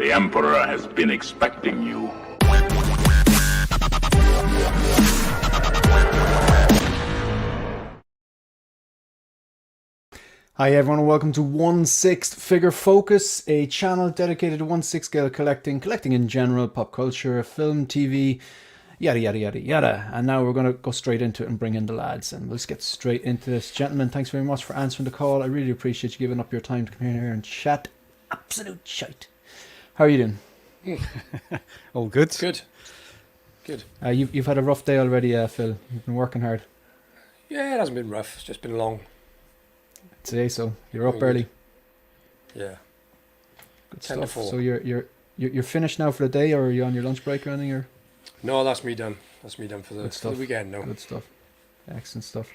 The Emperor has been expecting you. Hi everyone and welcome to 1/6 Figure Focus, a channel dedicated to 1/6 scale collecting in general, pop culture, film, TV, yada yada yada yada. And now we're going to go straight into it and bring in the lads, and let's get straight into this. Gentlemen, thanks very much for answering the call. I really appreciate you giving up your time to come here and chat absolute shite. How are you doing? All good. Good. You've had a rough day already, Phil. You've been working hard. Yeah, it hasn't been rough. It's just been long. Today, so you're up Good. early. Yeah. Good 10 to stuff. 4. So you're finished now for the day, or are you on your lunch break or anything? Or No, that's me done. That's me done for the weekend. No. Good stuff. Excellent stuff.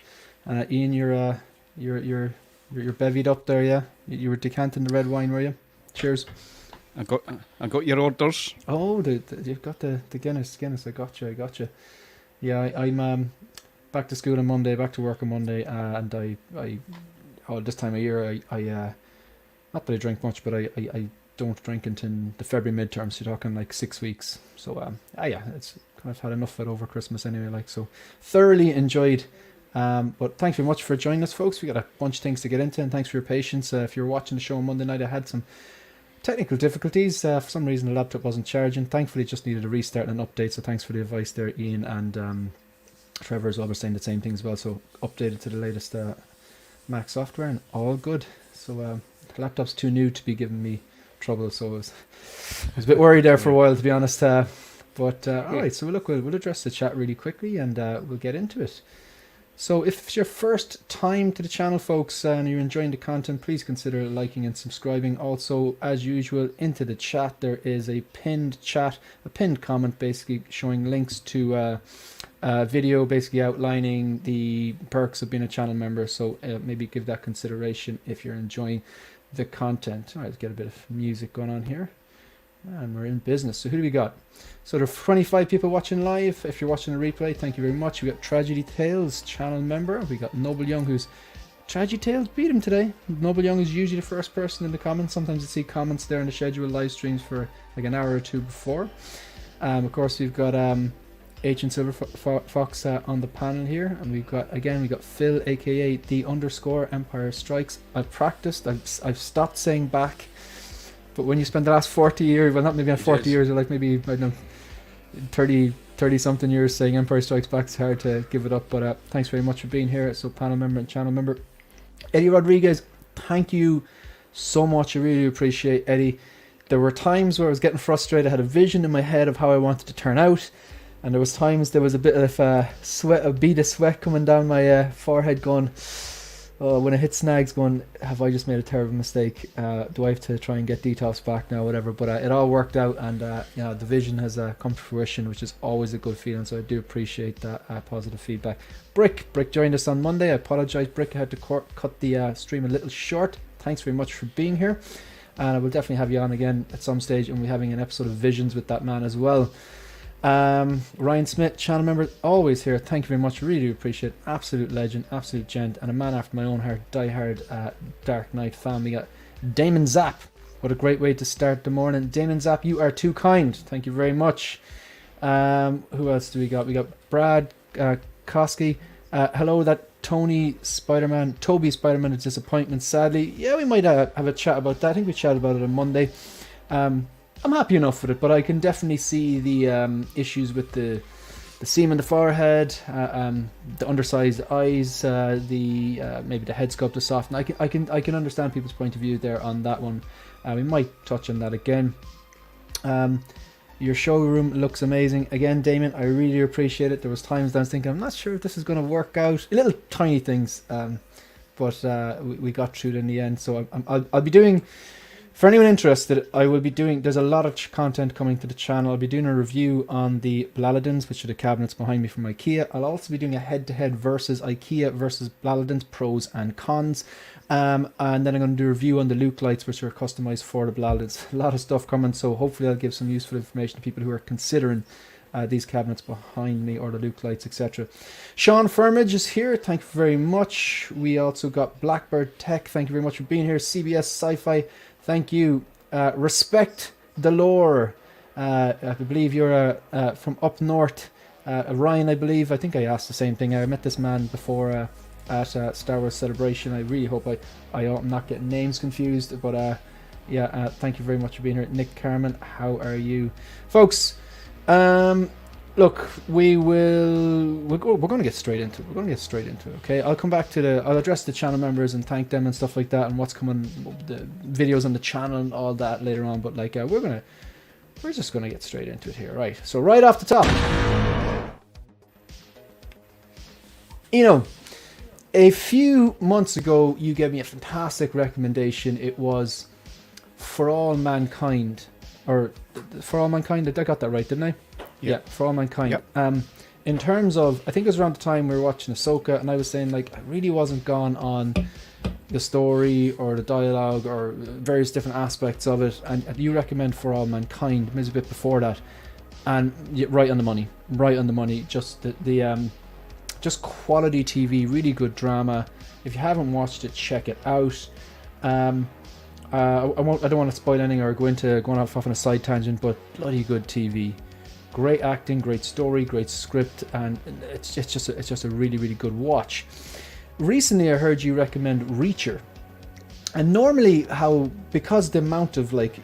And Ian, you're bevied up there, yeah? You were decanting the red wine, were you? Cheers. I got your orders. Oh, you've got the Guinness. I gotcha. Yeah, I'm back to school on Monday, back to work on Monday, and I this time of year I not that I drink much, but I don't drink until the February midterms. You're talking like 6 weeks. So yeah, it's kind of had enough of it over Christmas anyway. Like, so thoroughly enjoyed. But thanks very much for joining us, folks. We got a bunch of things to get into, and thanks for your patience. If you're watching the show on Monday night, I had some technical difficulties. For some reason the laptop wasn't charging. Thankfully it just needed a restart and an update, so thanks for the advice there, Ian, and Trevor as well were saying the same things as well, so updated to the latest Mac software and all good. So the laptop's too new to be giving me trouble, so I was a bit worried there for a while, to be honest. But alright, so we'll address the chat really quickly, and we'll get into it. So if it's your first time to the channel, folks, and you're enjoying the content, please consider liking and subscribing. Also, as usual, into the chat there is a pinned comment basically showing links to a video basically outlining the perks of being a channel member. So maybe give that consideration if you're enjoying the content. All right, let's get a bit of music going on here. And we're in business. So who do we got? So there are 25 people watching live. If you're watching the replay, thank you very much. We got Tragedy Tales, channel member. We got Noble Young, who's Tragedy Tales beat him today. Noble Young is usually the first person in the comments. Sometimes you see comments there in the scheduled live streams for like an hour or two before. Of course, we've got Ancient Silver Fox on the panel here, and we've got Phil, aka the _ Empire Strikes. I've practiced. I've stopped saying back. But when you spend the last 40 years, well, not maybe 40 years, or like maybe, I don't know, 30 something years saying Empire Strikes Back, it's hard to give it up. But thanks very much for being here. So panel member and channel member. Eddie Rodriguez, thank you so much. I really appreciate Eddie. There were times where I was getting frustrated. I had a vision in my head of how I wanted to turn out. And there was times there was a bit of a bead of sweat coming down my forehead going, oh, when I hit snags going, have I just made a terrible mistake? Do I have to try and get detox back now, whatever? But it all worked out, and the vision has come to fruition, which is always a good feeling. So I do appreciate that positive feedback. Brick joined us on Monday. I apologise, Brick. I had to cut the stream a little short. Thanks very much for being here, and I will definitely have you on again at some stage, and we're having an episode of Visions with that man as well. Ryan Smith, channel member, always here. Thank you very much. Really do appreciate it. Absolute legend, absolute gent, and a man after my own heart. Die-hard Dark Knight fan. We got Damon Zapp. What a great way to start the morning. Damon Zapp, you are too kind. Thank you very much. Who else do we got? We got Brad Koski. Hello, that Toby Spider-Man is disappointment, sadly. Yeah, we might have a chat about that. I think we chatted about it on Monday. I'm happy enough with it, but I can definitely see the issues with the seam in the forehead, the undersized eyes, maybe the head sculpt is soft. And I can understand people's point of view there on that one. We might touch on that again. Your showroom looks amazing. Again, Damon, I really appreciate it. There was times that I was thinking, I'm not sure if this is going to work out. Little tiny things, but we got through it in the end. So I'll be doing. For anyone interested, I will be doing, there's a lot of content coming to the channel. I'll be doing a review on the Blaladins, which are the cabinets behind me from IKEA. I'll also be doing a head-to-head versus IKEA versus Blaladins, pros and cons. And then I'm going to do a review on the Luke lights, which are customized for the Blaladins. A lot of stuff coming, so hopefully I'll give some useful information to people who are considering these cabinets behind me, or the Luke lights, etc. Sean Firmage is here. Thank you very much. We also got Blackbird Tech. Thank you very much for being here. CBS Sci-Fi. Thank you. Respect Delore. I believe you're from up north. Ryan, I believe. I think I asked the same thing. I met this man before at Star Wars Celebration. I really hope I'm not getting names confused. But yeah, thank you very much for being here. Nick Carmen, how are you? Folks, look, we're going to get straight into it. Okay, I'll address the channel members and thank them and stuff like that, and what's coming, the videos on the channel and all that later on. But like, we're just gonna get straight into it here, right? So right off the top, you know, a few months ago, you gave me a fantastic recommendation. It was For All Mankind, or For All Mankind. I got that right, didn't I? Yeah, For All Mankind. Yep. In terms of, I think it was around the time we were watching Ahsoka, and I was saying, like, I really wasn't gone on the story or the dialogue or various different aspects of it, and you recommend For All Mankind, maybe a bit before that, and right on the money. Just the just quality TV, really good drama. If you haven't watched it, check it out. I don't want to spoil anything or going off on a side tangent, but bloody good TV. Great acting, great story, great script, and it's just a really, really good watch. Recently, I heard you recommend Reacher, and normally, because the amount of like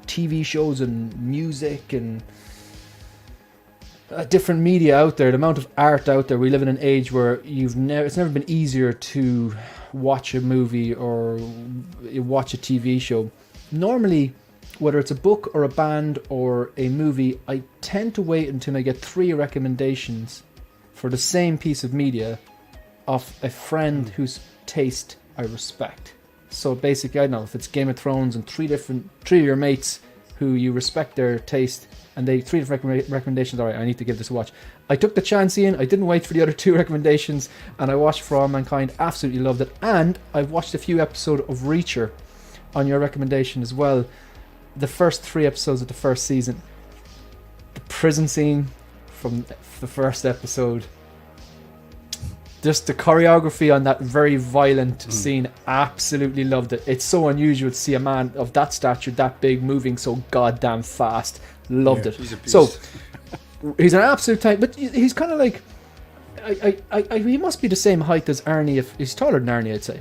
TV shows and music and different media out there, the amount of art out there, we live in an age where it's never been easier to watch a movie or watch a TV show. Normally, whether it's a book or a band or a movie, I tend to wait until I get 3 recommendations for the same piece of media of a friend whose taste I respect. So basically, I don't know, if it's Game of Thrones and 3 of your mates who you respect their taste, and they 3 different recommendations, alright, I need to give this a watch. I took the chance, Ian. I didn't wait for the other 2 recommendations, and I watched For All Mankind, absolutely loved it, and I've watched a few episodes of Reacher on your recommendation as well. The first 3 episodes of the first season, the prison scene from the first episode, just the choreography on that very violent scene, absolutely loved it. It's so unusual to see a man of that stature, that big, moving so goddamn fast. Loved it. He's a beast. So he's an absolute type, but he's kind of like, he must be the same height as Arnie. If he's taller than Arnie, I'd say.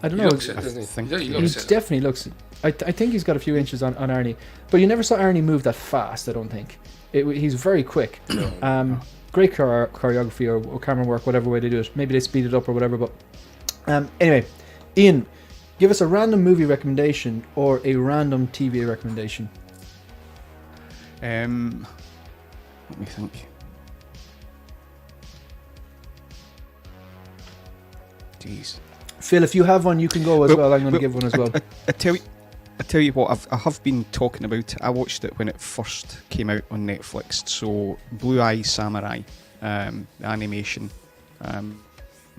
I don't know. Looks it, doesn't he? He definitely looks it. I think he's got a few inches on Arnie, but you never saw Arnie move that fast. I don't think. He's very quick. Great choreography or camera work, whatever way they do it. Maybe they speed it up or whatever. But anyway, Ian, give us a random movie recommendation or a random TV recommendation. Let me think. Jeez. Phil, if you have one, you can go as well. I'm going to give one as well. I tell you what, I have been talking about it. I watched it when it first came out on Netflix. So, Blue Eye Samurai, the animation,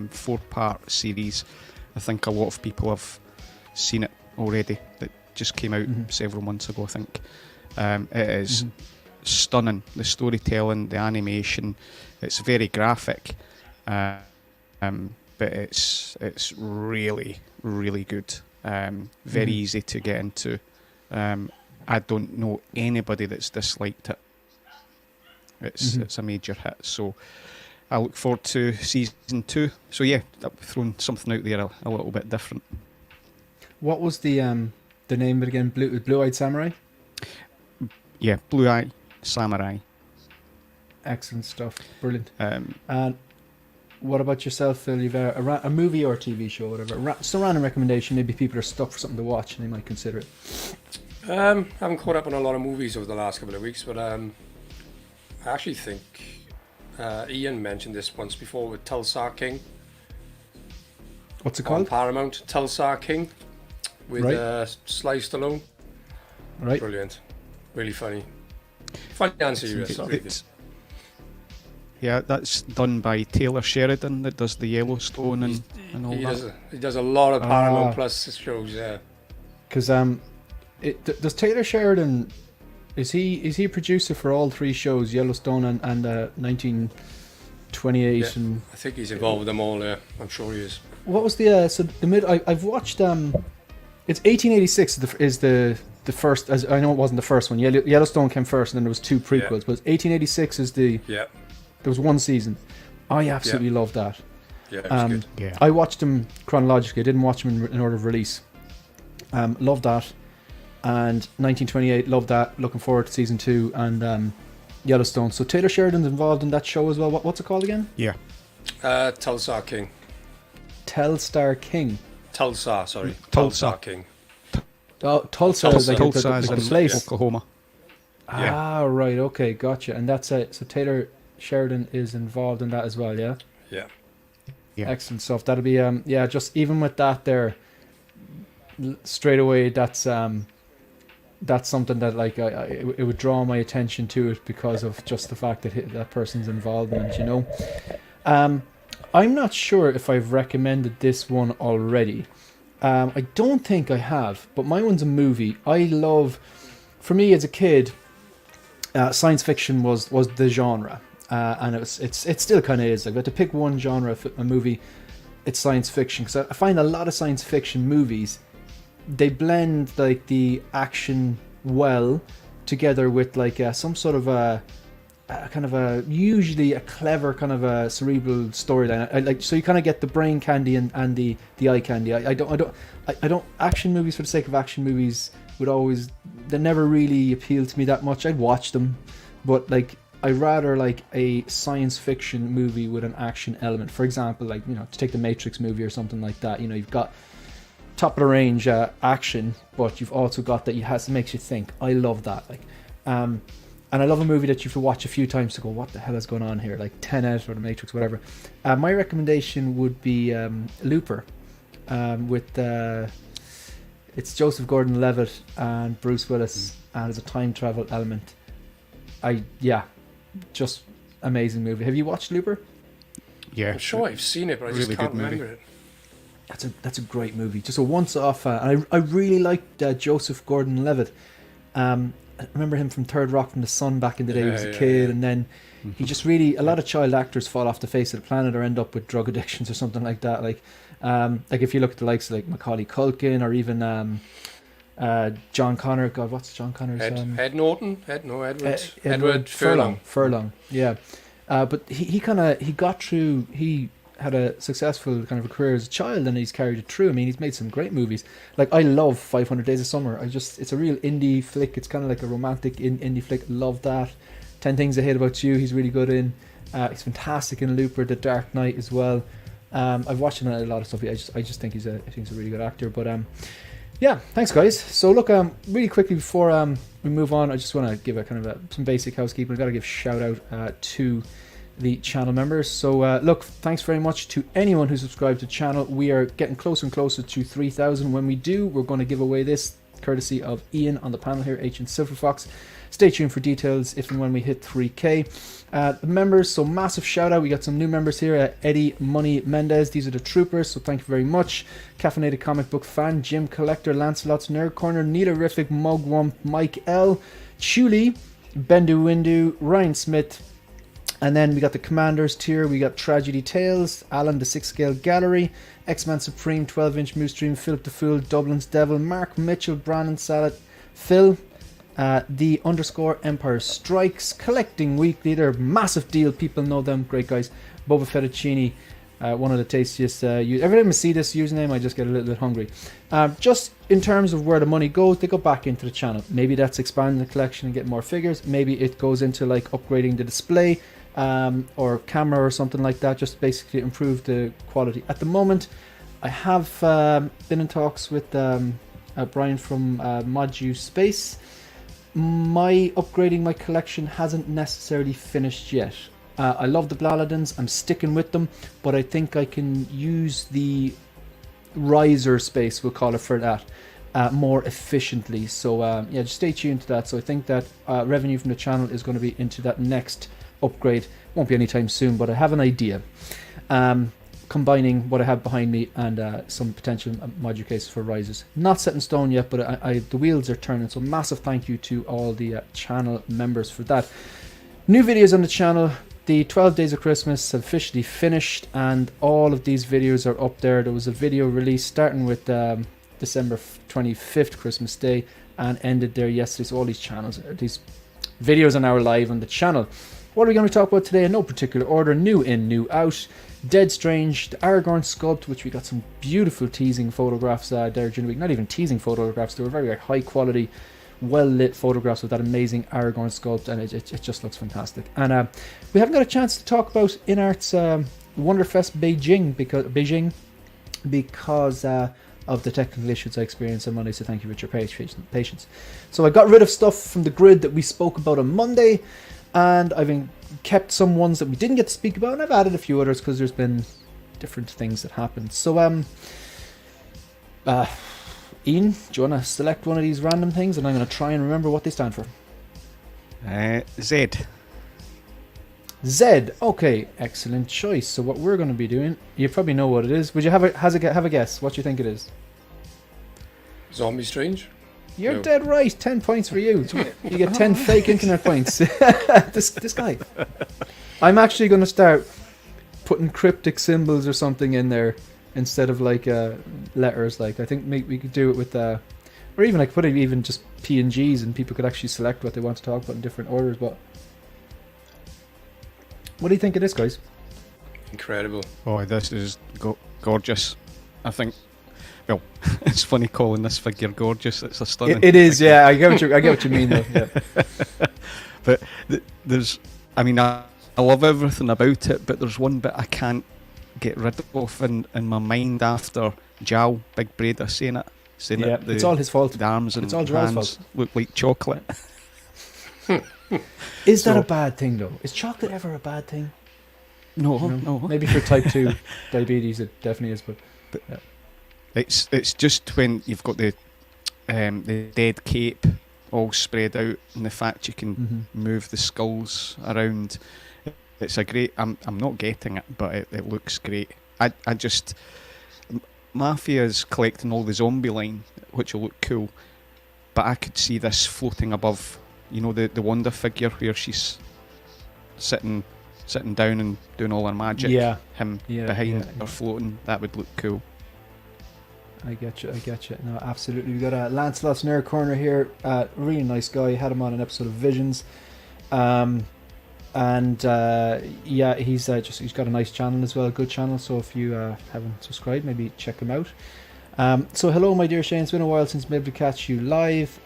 4-part series. I think a lot of people have seen it already. It just came out several months ago, I think. It is stunning. The storytelling, the animation, it's very graphic, but it's really, really good. Very easy to get into. I don't know anybody that's disliked it. It's a major hit. So I look forward to season 2. So yeah, I've thrown something out there a little bit different. What was the name of it again? Blue-Eyed Samurai? Yeah, Blue Eye Samurai. Excellent stuff. Brilliant. And what about yourself, Phil? You've a movie or a TV show, whatever. Just a random recommendation. Maybe people are stuck for something to watch and they might consider it. I haven't caught up on a lot of movies over the last couple of weeks, but I actually think Ian mentioned this once before with Tulsa King. What's it on called? Paramount. Tulsa King with Sly Stallone. Right. Brilliant. Really funny. Funny and serious. Yeah, that's done by Taylor Sheridan that does the Yellowstone and all that. He does a lot of Paramount Plus shows, yeah. Because does Taylor Sheridan, is he a producer for all 3 shows, Yellowstone and 1928? Yeah, and I think he's involved with them all. Yeah, I'm sure he is. What was the I've watched it's 1886 is the first. As I know, it wasn't the first one. Yellowstone came first, and then there was 2 prequels. But 1886 is the. Yeah. There was 1 season. I absolutely loved that. Yeah, it was good. Yeah. I watched them chronologically. I didn't watch them in order of release. Loved that. And 1928, loved that. Looking forward to season 2 and Yellowstone. So Taylor Sheridan's involved in that show as well. What's it called again? Yeah. Tulsa King. Telstar King. Tulsa, sorry. Tulsa. King. Oh, Tulsa is like Tulsa is the in place. Oklahoma. Ah, right. Okay, gotcha. And that's it. So Taylor Sheridan is involved in that as well. Yeah. Yeah. Yeah. Excellent stuff. That'll be just even with that there, straight away. That's something that like it would draw my attention to it because of just the fact that that person's involved in it. You know. I'm not sure if I've recommended this one already. I don't think I have, but my one's a movie. I love, for me as a kid, science fiction was the genre, and it still kind of is. Like, but to pick one genre for a movie, it's science fiction. Because I find a lot of science fiction movies, they blend like the action well together with like some sort of a kind of usually a clever kind of a cerebral storyline. I like, so you kind of get the brain candy and the eye candy. I don't action movies for the sake of action movies they never really appeal to me that much. I'd watch them, but like I rather like a science fiction movie with an action element. For example, like, you know, to take the Matrix movie or something like that. You know, you've got top of the range action, but you've also got that makes you think. I love that. Like, and I love a movie that you have to watch a few times to go, what the hell is going on here? Like Tenet or The Matrix, whatever. My recommendation would be Looper, with it's Joseph Gordon-Levitt and Bruce Willis, and there's a time travel element. Just amazing movie. Have you watched Looper? Yeah. I'm sure I've seen it, but I just Really can't good movie. remember it. That's a great movie. Just a once-off. And I really liked Joseph Gordon-Levitt. I remember him from Third Rock from the Sun back in the day. He was a kid, and then he just really, a lot of child actors fall off the face of the planet or end up with drug addictions or something like that. Like if you look at the likes of like Macaulay Culkin or even John Connor. God, what's John Connor's? Ed Norton? Edward Furlong. Furlong, yeah. But he got through. He had a successful kind of a career as a child, and he's carried it through. I mean, he's made some great movies. Like, I love 500 Days of Summer. It's a real indie flick. It's kind of like a romantic indie flick. Love that. 10 Things I Hate About You, he's really good in. He's fantastic in Looper, The Dark Knight as well. I've watched him in a lot of stuff. I just think he's a really good actor. But yeah, thanks guys. So look, really quickly before we move on, I just want to give a kind of some basic housekeeping. I've got to give shout out to the channel members. So look, thanks very much to anyone who subscribed to the channel. We are getting closer and closer to 3,000. When we do, we're going to give away this courtesy of Ian on the panel here, Ancient Silver Fox. Stay tuned for details if and when we hit 3k. The members, so massive shout out. We got some new members here, Eddie Money Mendez. These are the troopers, so thank you very much. Caffeinated Comic Book Fan, Jim Collector, Lancelot's Nerd Corner, Neelerific, Mugwump, Mike L, Chuli, Bendu Windu, Ryan Smith. And then we got the Commanders tier. We got Tragedy Tales, Alan the 6-Scale Gallery, X-Man Supreme, 12-inch Moose Dream, Philip the Fool, Dublin's Devil, Mark Mitchell, Brandon Salad, Phil, the _ Empire Strikes, Collecting Weekly. They're a massive deal. People know them. Great guys. Boba Fettuccini, one of the tastiest. Every time I see this username, I just get a little bit hungry. Just in terms of where the money goes, they go back into the channel. Maybe that's expanding the collection and getting more figures. Maybe it goes into like upgrading the display. Or camera or something like that, just basically improve the quality. At the moment, I have been in talks with Brian from Modu Space. My upgrading my collection hasn't necessarily finished yet. I love the Blaladins, I'm sticking with them, but I think I can use the riser space, we'll call it for that, more efficiently. So yeah, just stay tuned to that. So I think that revenue from the channel is going to be into that next upgrade. Won't be anytime soon, but I have an idea, combining what I have behind me and some potential module cases for risers. Not set in stone yet, but the wheels are turning. So massive thank you to all the channel members for that. New videos on the channel. The 12 Days of Christmas have officially finished, and all of these videos are up there. There was a video released starting with December 25th, Christmas Day, and ended there yesterday. So all these channels, these videos are now live on the channel. What are we going to talk about today? In no particular order. New in, new out. Dead Strange, the Aragorn sculpt, which we got some beautiful teasing photographs there during the week. Not even teasing photographs, they were very, very high quality, well lit photographs of that amazing Aragorn sculpt, and it just looks fantastic. And we haven't got a chance to talk about InArt's WonderFest Beijing because of the technical issues I experienced on Monday, so thank you for your patience. So I got rid of stuff from the grid that we spoke about on Monday, and I've kept some ones that we didn't get to speak about, and I've added a few others because there's been different things that happened. So, Ian, do you want to select one of these random things, and I'm going to try and remember what they stand for? Z. Z. Okay, excellent choice. So what we're going to be doing, you probably know what it is. Would you have a guess? What do you think it is? Zombie Strange? You're No. dead right. 10 points for you. You get 10 fake internet points. This guy. I'm actually going to start putting cryptic symbols or something in there instead of like letters. Like I think we could do it with or even like putting even just PNGs, and people could actually select what they want to talk about in different orders. But what do you think of this, guys? Incredible. Oh, this is gorgeous. I think. Well, it's funny calling this figure gorgeous. It's a stunning. It is, figure. yeah. I get what you mean, though. Yeah. But there's, I mean, I love everything about it, but there's one bit I can't get rid of in my mind after Jow, Big Breda, saying it. Yeah, it's all his fault. The arms and It's all Jow's hands fault. look like chocolate. Is that a bad thing, though? Is chocolate ever a bad thing? No. Maybe for type 2 diabetes it definitely is, but yeah. It's just when you've got the dead cape all spread out, and the fact you can move the skulls around. It's a great. I'm not getting it, but it looks great. I just Mafia's collecting all the zombie line, which will look cool, but I could see this floating above. You know, the Wonder figure where she's sitting down and doing all her magic. Yeah. Him Yeah, behind yeah. her floating. That would look cool. I get you. No, absolutely. We got Lancelot's Nerd Corner here. Really nice guy. Had him on an episode of Visions. Yeah, he's got a nice channel as well, a good channel. So if you haven't subscribed, maybe check him out. So hello, my dear Shane. It's been a while since I've been able to catch you live.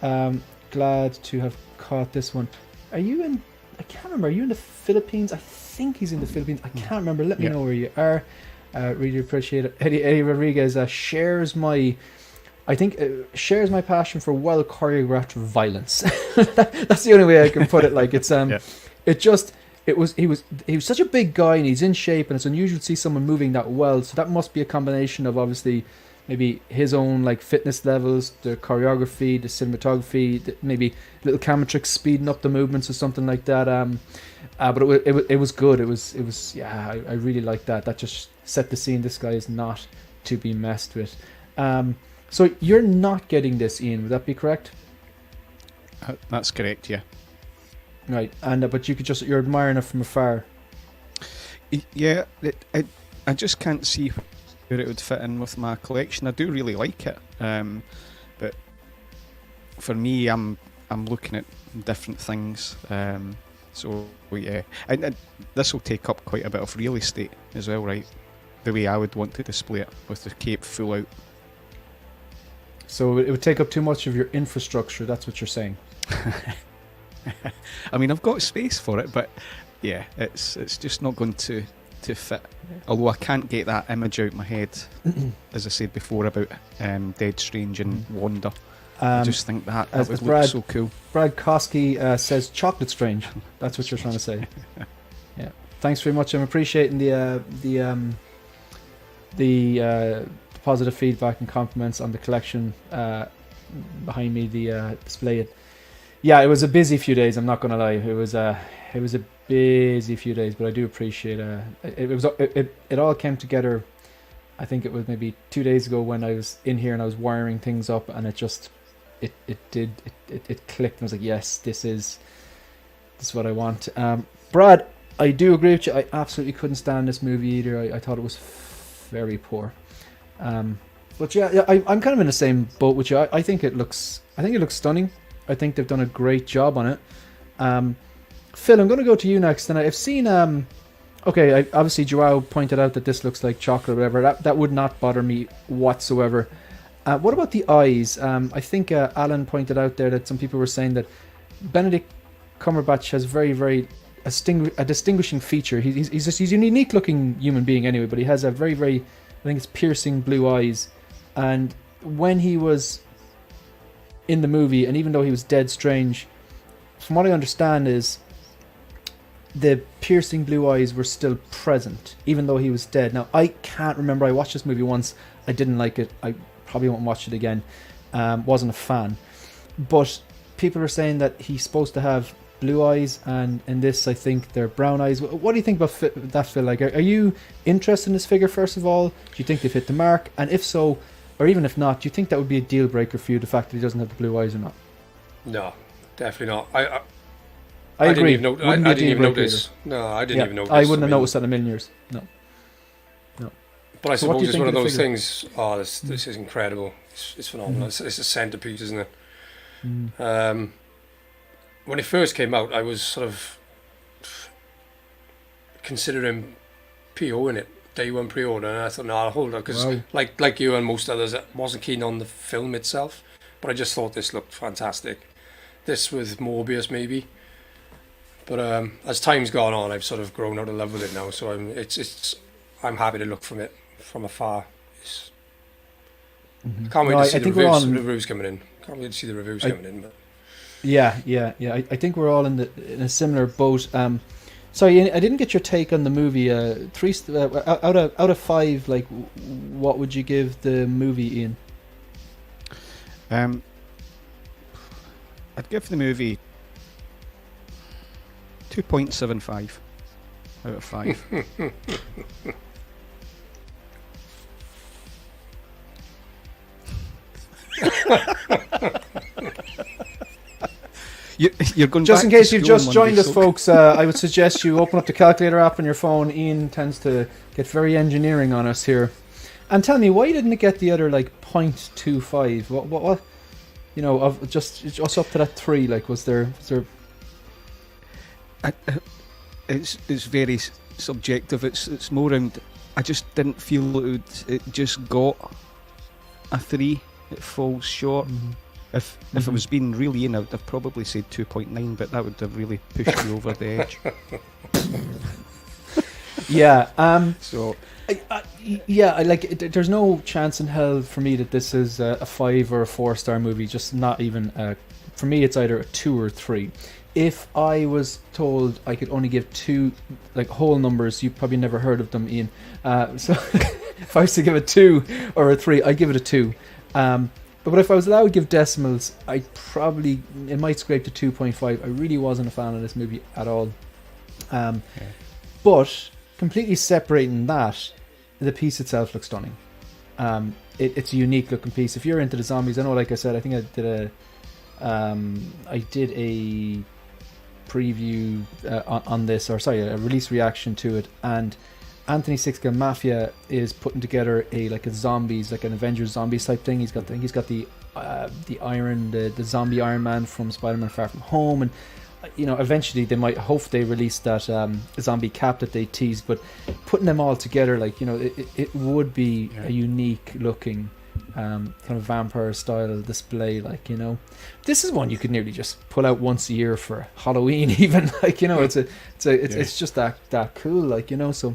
Glad to have caught this one. Are you in? I can't remember. Are you in the Philippines? I think he's in the Philippines. I can't remember. Let me know where you are. Really appreciate it. Eddie Rodriguez shares my passion for well choreographed violence. That's the only way I can put it. Like it's he was such a big guy, and he's in shape, and it's unusual to see someone moving that well. So that must be a combination of obviously maybe his own like fitness levels, the choreography, the cinematography, maybe little camera tricks speeding up the movements or something like that. But it was good. It was yeah. I really like that. That just set the scene. This guy is not to be messed with. So you're not getting this, Ian. Would that be correct? That's correct. Yeah. Right. And but you're admiring it from afar. Yeah. I just can't see where it would fit in with my collection. I do really like it. But for me, I'm looking at different things. So yeah, and this will take up quite a bit of real estate as well, right? The way I would want to display it with the cape full out. So it would take up too much of your infrastructure. That's what you're saying. I mean, I've got space for it, but yeah, it's just not going to fit. Although I can't get that image out my head, as I said before about Dead Strange and Wanda. I just think that would look so cool. Brad Koski says chocolate strange. That's what you're trying to say. Yeah. Thanks very much. I'm appreciating the positive feedback and compliments on the collection behind me. The display it. Yeah, it was a busy few days. I'm not going to lie. It was a busy few days, but I do appreciate it all came together. I think it was maybe 2 days ago when I was in here and I was wiring things up, and it clicked. And I was like, yes, this is what I want. Brad, I do agree with you. I absolutely couldn't stand this movie either. I thought it was very poor. But yeah, I'm kind of in the same boat with you. I think it looks stunning. I think they've done a great job on it. Phil, I'm going to go to you next, and I've seen. Okay, obviously Joao pointed out that this looks like chocolate or whatever. That would not bother me whatsoever. What about the eyes? I think Alan pointed out there that some people were saying that Benedict Cumberbatch has a distinguishing feature. He's a unique looking human being anyway, but he has a very, I think it's piercing blue eyes. And when he was in the movie, and even though he was dead strange, from what I understand is the piercing blue eyes were still present, even though he was dead. Now, I can't remember. I watched this movie once. I didn't like it. I probably won't watch it again. Wasn't a fan. But people are saying that he's supposed to have blue eyes, and in this, I think they're brown eyes. What do you think about that, Phil? Like, are you interested in this figure, first of all? Do you think they've hit the mark? And if so, or even if not, do you think that would be a deal breaker for you, the fact that he doesn't have the blue eyes or not? No, definitely not. I agree. I didn't even notice. No, I didn't even notice. I wouldn't have noticed that in a million years. No. But I So what do suppose you it's think one of of the those figure? things. Oh, this is incredible. It's phenomenal. It's a centerpiece, isn't it? When it first came out, I was sort of considering POing it, day one pre-order, and I thought, no, I'll hold it, because like you and most others, I wasn't keen on the film itself, but I just thought this looked fantastic. This with Morbius maybe, but as time's gone on, I've sort of grown out of love with it now. So I'm happy to look from afar. I can't wait to see the reviews coming in. Can't wait to see the reviews coming in. But. Yeah. I think we're all in a similar boat. Sorry, I didn't get your take on the movie. Out of 5, like, what would you give the movie, Ian? I'd give the movie 2.75 out of 5. You're going just in back case to you've school just on joined Monday, us, folks, I would suggest you open up the calculator app on your phone. Ian tends to get very engineering on us here. And tell me, why didn't it get the other, like, 0.25? What? You know, of just up to that 3. Like, was there? It's very subjective. It's more around. I just didn't feel it just got a 3. It falls short. If it was being really in, I'd have probably said 2.9, but that would have really pushed me over the edge. Yeah. So. There's no chance in hell for me that this is a 5 or a 4-star movie. Just not even. For me, it's either a 2 or 3. If I was told I could only give 2, like, whole numbers, you probably never heard of them, Ian. So if I was to give a 2 or a 3, I'd give it a 2. But if I was allowed to give decimals, it might scrape to 2.5. I really wasn't a fan of this movie at all. But completely separating that, the piece itself looks stunning. It's a unique looking piece. If you're into the zombies, I know, like I said, I think I did a preview on this, or sorry, a release reaction to it, and Anthony Sixka Mafia is putting together a zombies, like an Avengers zombies type thing. He's got the zombie Iron Man from Spider-Man Far From Home, and eventually they release that zombie cap that they teased. But putting them all together, it would be a unique looking kind of vampire style display. This is one you could nearly just pull out once a year for Halloween, even. It's just that cool, So.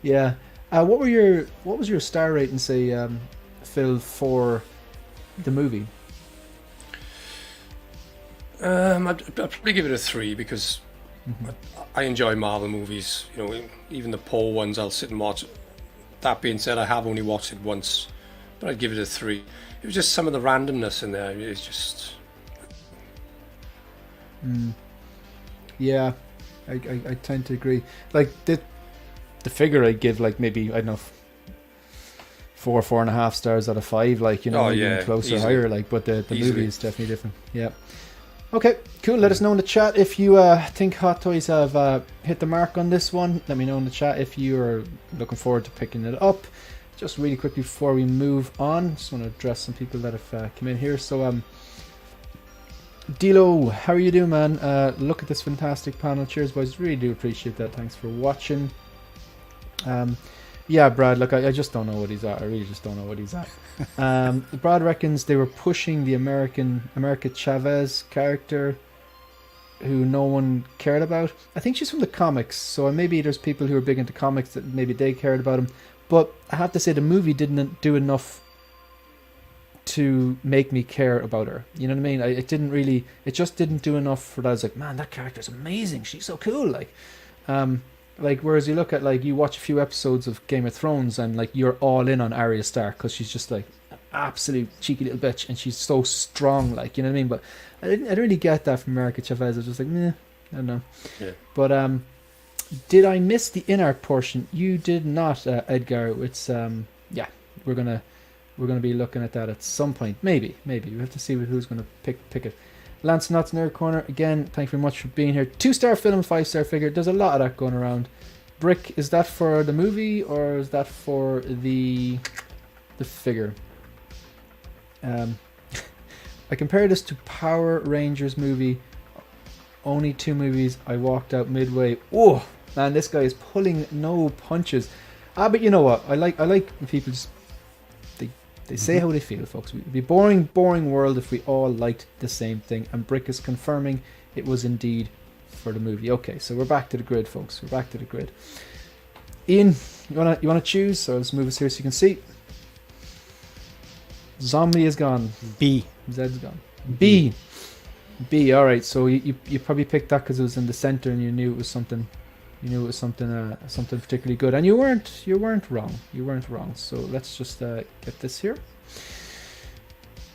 Yeah. What was your star rating, say, Phil, for the movie? I'd probably give it a 3 because I enjoy Marvel movies. Even the poor ones I'll sit and watch. That being said, I have only watched it once, but I'd give it a 3. It was just some of the randomness in there. It's just. Yeah, I tend to agree. The figure I'd give, maybe, I don't know, 4.5 stars out of 5, even closer, easily. higher, but the movie is definitely different. Yeah. Okay, cool. Let us know in the chat if you think Hot Toys have hit the mark on this one. Let me know in the chat if you are looking forward to picking it up. just really quickly before we move on, just want to address some people that have come in here. So, Dilo, how are you doing, man? Look at this fantastic panel. Cheers, boys. Really do appreciate that. Thanks for watching. Yeah, Brad, look, I just don't know what he's at. I really just don't know what he's at. Brad reckons they were pushing the America Chavez character who no one cared about. I think she's from the comics, so maybe there's people who are big into comics that maybe they cared about him. But I have to say the movie didn't do enough to make me care about her. You know what I mean? It just didn't do enough for that. I was like, man, that character's amazing. She's so cool. Like, whereas you look at, like, you watch a few episodes of Game of Thrones and, like, you're all in on Arya Stark because she's just, like, an absolute cheeky little bitch and she's so strong, like, you know what I mean? But I didn't really get that from America Chavez. I was just like, meh, I don't know. Yeah. But, did I miss the InArt portion? You did not, Edgar. It's, yeah, we're gonna be looking at that at some point. Maybe. We have to see who's gonna pick it. Lance Knott's Nerd Corner, again, thank you very much for being here. 2-star film, 5-star figure. There's a lot of that going around. Brick, is that for the movie or is that for the figure? I compared this to Power Rangers movie. Only 2 movies. I walked out midway. Oh, man, this guy is pulling no punches. But you know what? I like when people just they say how they feel, folks. It'd be a boring world if we all liked the same thing. And Brick is confirming it was indeed for the movie. Okay, so we're back to the grid, folks. We're back to the grid. Ian, you wanna choose? So let's move us here so you can see. Zombie is gone. B. Zed's gone. B. All right. So you probably picked that because it was in the center and you knew it was something. You knew it was something particularly good, and you weren't wrong. So let's just get this here.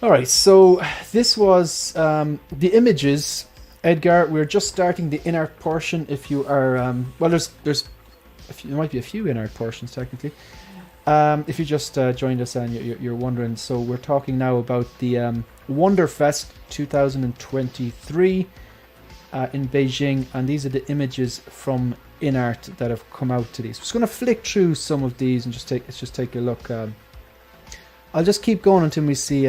All right. So this was the images. Edgar, we're just starting the InArt portion. If you are well, there might be a few InArt portions technically. If you just joined us and you're wondering, so we're talking now about the WonderFest 2023 in Beijing, and these are the images from InArt that have come out to these. I'm just going to flick through some of these and just take a look. I'll just keep going until we see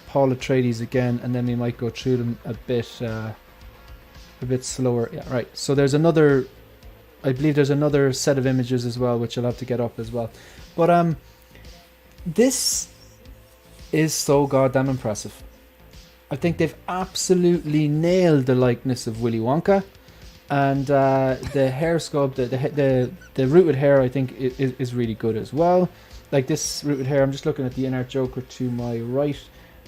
Paul Atreides again, and then we might go through them a bit slower. Yeah, right. So I believe there's another set of images as well, which I'll have to get up as well. But this is so goddamn impressive. I think they've absolutely nailed the likeness of Willy Wonka, and the hair sculpt, the rooted hair, I think is really good as well. Like this rooted hair, I'm just looking at the InArt Joker to my right,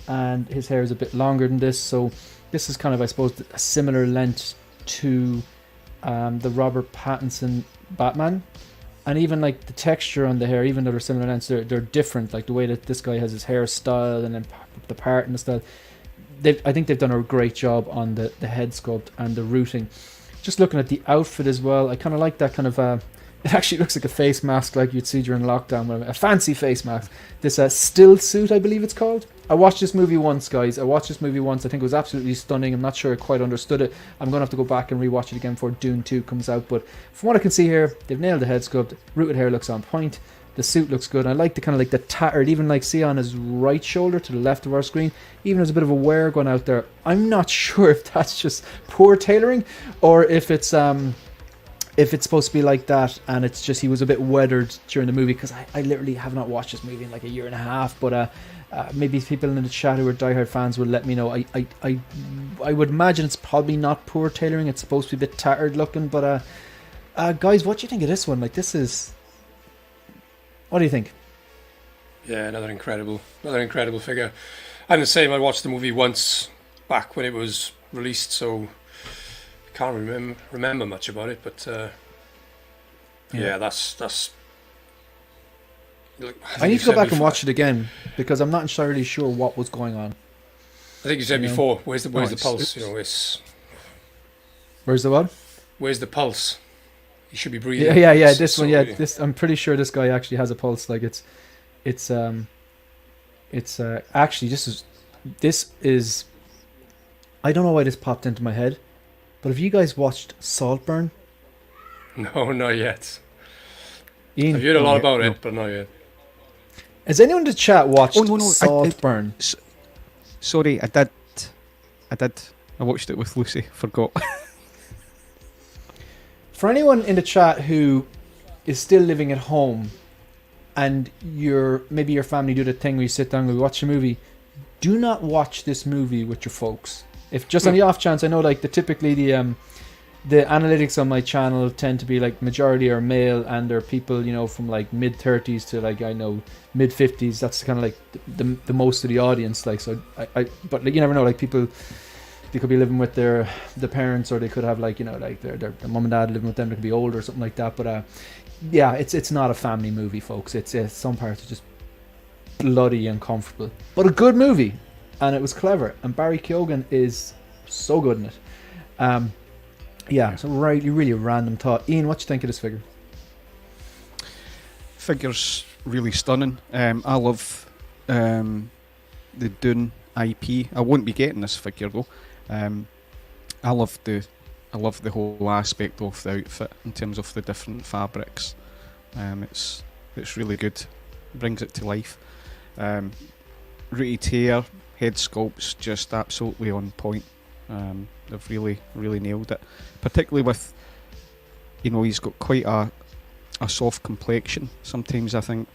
and his hair is a bit longer than this, so this is kind of, I suppose, a similar length to the Robert Pattinson Batman. And even like the texture on the hair, even though they're similar lengths, they're different. Like the way that this guy has his hairstyle and then the part and the style. I think they've done a great job on the head sculpt and the rooting. Just looking at the outfit as well, I kind of like that kind of it actually looks like a face mask like you'd see during lockdown, a fancy face mask. This still suit, I believe it's called. I watched this movie once, guys. I think it was absolutely stunning. I'm not sure I quite understood it. I'm going to have to go back and rewatch it again before Dune 2 comes out. But from what I can see here, they've nailed the head sculpt. Rooted hair looks on point. The suit looks good. I like the kind of like the tattered, even like see on his right shoulder to the left of our screen, even there's a bit of a wear going out there. I'm not sure if that's just poor tailoring or if it's supposed to be like that and it's just he was a bit weathered during the movie, because I literally have not watched this movie in like a year and a half. But maybe people in the chat who are diehard fans will let me know. I would imagine it's probably not poor tailoring. It's supposed to be a bit tattered looking. But guys, what do you think of this one? Like, this is... What do you think? Yeah, another incredible figure. I'm the same. I watched the movie once back when it was released, so I can't remember much about it. But yeah, that's. I need to go back and watch it again because I'm not entirely sure what was going on. I think you said before. Where's the pulse? Where's the what? Where's the pulse? You should be breathing. Yeah. This one, yeah. This, I'm pretty sure this guy actually has a pulse. Like it's actually this is. I don't know why this popped into my head, but have you guys watched Saltburn? No, not yet. Ian, I've heard a lot yeah, about no. it, but not yet. Has anyone in the chat watched Oh, no, Saltburn? Sorry, I did. I watched it with Lucy. Forgot. For anyone in the chat who is still living at home, and maybe your family do the thing where you sit down and watch a movie, do not watch this movie with your folks. If just on the off chance, I know like typically the analytics on my channel tend to be like majority are male, and they're people, you know, from like mid 30s to like, I know, mid 50s. That's kind of like the most of the audience. Like, so but like, you never know, like people, they could be living with the parents, or they could have like, you know, like their mum and dad living with them. They could be older or something like that. But yeah, it's not a family movie, folks. It's some parts are just bloody uncomfortable, but a good movie, and it was clever. And Barry Keoghan is so good in it. Yeah, so really a random thought. Ian, what do you think of this figure? Figure's really stunning. I love the Dune IP. I won't be getting this figure though. I love the whole aspect of the outfit in terms of the different fabrics. It's really good. Brings it to life. Rooted hair, head sculpt's just absolutely on point. They've really nailed it, particularly with, you know, he's got quite a soft complexion. Sometimes I think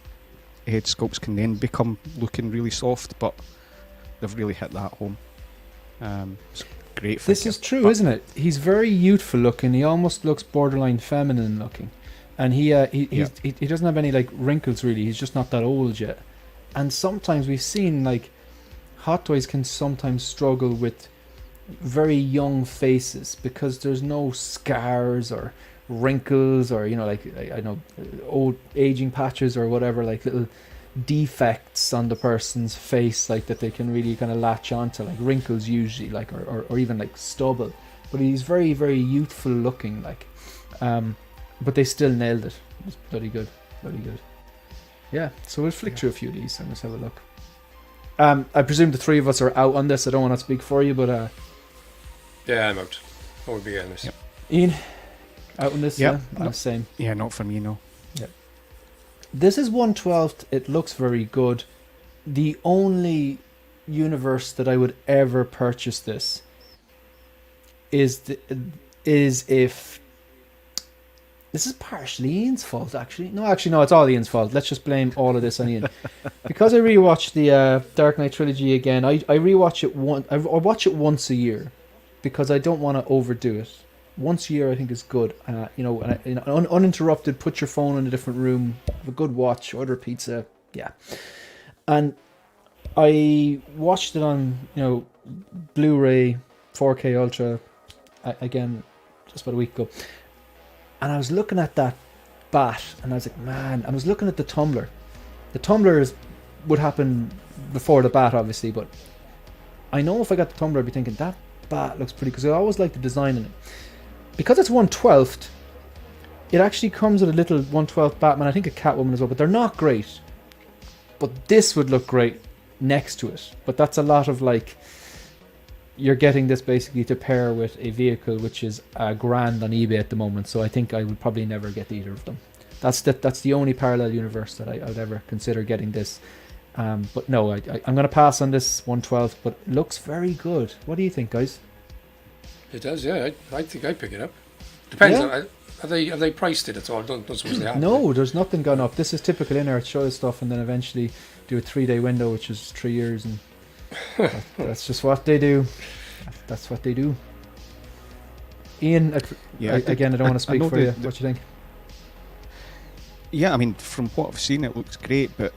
head sculpts can then become looking really soft, but they've really hit that home. It's great. This is true, isn't it? He's very youthful looking. He almost looks borderline feminine looking, and he doesn't have any like wrinkles really. He's just not that old yet. And sometimes we've seen like Hot Toys can sometimes struggle with very young faces because there's no scars or wrinkles, or, you know, like I know, old aging patches or whatever, like little defects on the person's face, like that they can really kind of latch onto, like wrinkles usually, like or even like stubble. But he's very youthful looking, like, but they still nailed it. It was bloody good. Yeah, so we'll flick through a few of these and let's have a look. I presume the three of us are out on this. I don't want to speak for you, but yeah, I'm out. I would be getting this. Yep. Ian, out on this? Yep. Yeah, no. Same. Yeah, not for me, no. Yep. This is 1/12. It looks very good. The only universe that I would ever purchase this is if this is partially Ian's fault, actually. No, it's all Ian's fault. Let's just blame all of this on Ian. Because I rewatched the Dark Knight trilogy again, I rewatch it I watch it once a year because I don't want to overdo it. Once a year I think is good. You know, uninterrupted, put your phone in a different room, have a good watch, order a pizza. Yeah. And I watched it on, you know, Blu-ray, 4K Ultra, again, just about a week ago. And I was looking at that bat, and I was like, man, I was looking at the tumbler. The tumbler would happen before the bat, obviously, but I know if I got the tumbler, I'd be thinking, that bat looks pretty, because I always like the design in it. Because it's 1/12, it actually comes with a little 1/12 Batman, I think a Catwoman as well, but they're not great. But this would look great next to it. But that's a lot of like, you're getting this basically to pair with a vehicle which is $1,000 on eBay at the moment, so I think I would probably never get either of them. That's the only parallel universe that I would ever consider getting this. But no, I'm going to pass on this 1/12, but it looks very good. What do you think, guys? It does, yeah. I think I'd pick it up. Depends. Yeah. Have they priced it at all? Don't suppose they have. No, there's nothing gone up. This is typical InArt show stuff, and then eventually do a 3-day window, which is 3 years, and that's just what they do. That's what they do. Ian, again, I don't want to speak for you. What do you think? Yeah, I mean, from what I've seen, it looks great, but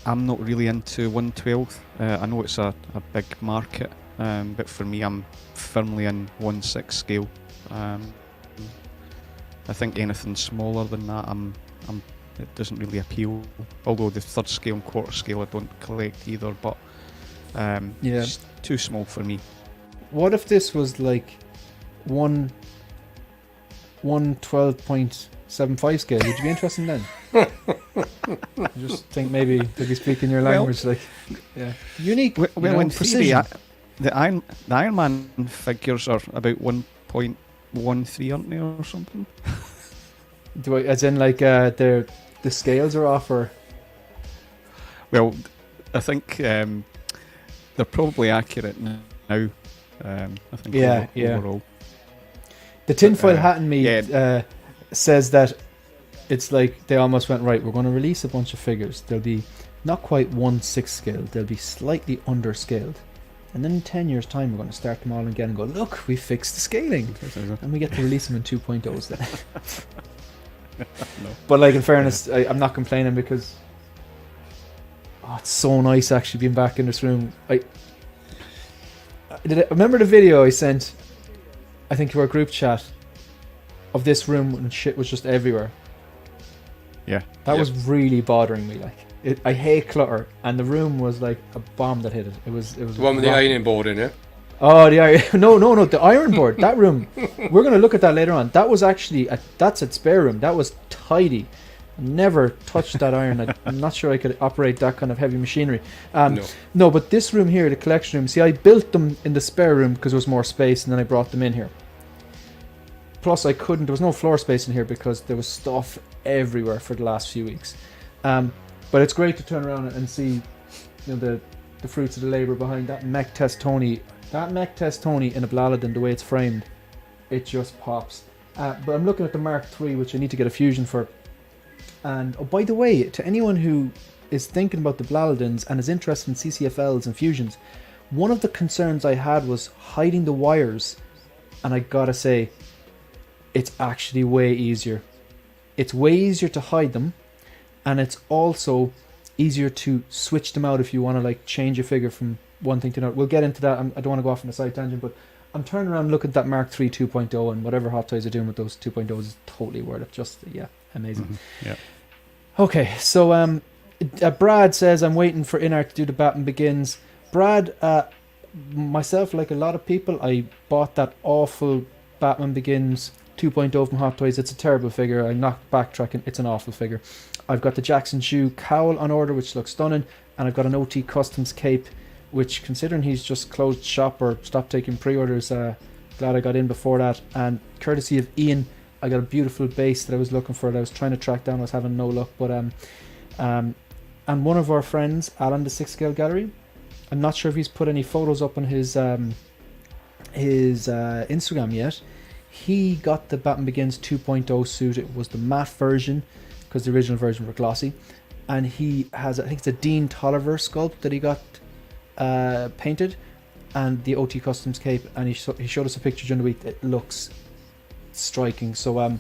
I'm not really into 1/12. I know it's a big market, but for me, I'm firmly in 1/6 scale. I think anything smaller than that, it doesn't really appeal. Although the 3rd scale and 1/4 scale, I don't collect either. But it's too small for me. What if this was like 1/12.75 scale? Would you be interested in then? I just think maybe they'd be speaking your language, like, yeah, unique. Well, in theory, the Iron Man figures are about 1.13, aren't they, or something? Do I, as in like the scales are off, or Well, I think they're probably accurate now. I think overall. the tinfoil uh, hat in me yeah. says that it's like they almost went, right, we're going to release a bunch of figures. They'll be not quite 1/6 scale. They'll be slightly under scaled. And then in 10 years' time, we're going to start them all again and go, look, we fixed the scaling. And we get to release them in 2.0s then. No. But like, in fairness, I'm not complaining because it's so nice actually being back in this room. I remember the video I sent, I think, to our group chat of this room when shit was just everywhere. Yeah. That was really bothering me. Like, I hate clutter, and the room was like a bomb that hit it. It was The one with the rotten. ironing board in it. Oh, the iron! No, the iron board. That room. We're gonna look at that later on. That was actually that's its spare room. That was tidy. Never touched that iron. I'm not sure I could operate that kind of heavy machinery. No, but this room here, the collection room. See, I built them in the spare room because there was more space, and then I brought them in here. Plus, I couldn't. There was no floor space in here because there was stuff everywhere for the last few weeks. But it's great to turn around and see, the fruits of the labour behind that mech test Tony. That mech test Tony in a Blaladin, the way it's framed, it just pops. But I'm looking at the Mark III, which I need to get a fusion for. And oh, by the way, to anyone who is thinking about the Blaladins and is interested in CCFLs and fusions, one of the concerns I had was hiding the wires, and I gotta say, it's actually way easier. It's way easier to hide them, and it's also easier to switch them out if you want to like change a figure from one thing to another. We'll get into that. I don't want to go off on a side tangent, but I'm turning around looking at that Mark III 2.0, and whatever Hot Toys are doing with those 2.0s is totally worth it. Just amazing. Mm-hmm. Yeah. Okay, so Brad says, I'm waiting for InArt to do the Batman Begins. Brad, myself, like a lot of people, I bought that awful Batman Begins 2.0 from Hot Toys. It's a terrible figure. I'm not backtracking. It's an awful figure. I've got the Jackson Shoe cowl on order, which looks stunning, and I've got an OT Customs cape, which, considering he's just closed shop or stopped taking pre-orders, glad I got in before that. And courtesy of Ian, I got a beautiful base that I was looking for, that I was trying to track down. I was having no luck, but and one of our friends, Alan, the 6 Scale Gallery, I'm not sure if he's put any photos up on his Instagram yet. He got the Batman Begins 2.0 suit. It was the matte version, because the original version were glossy, and he has, I think it's a Dean Tolliver sculpt that he got painted, and the OT Customs cape, and he showed us a picture during the week. It looks striking. So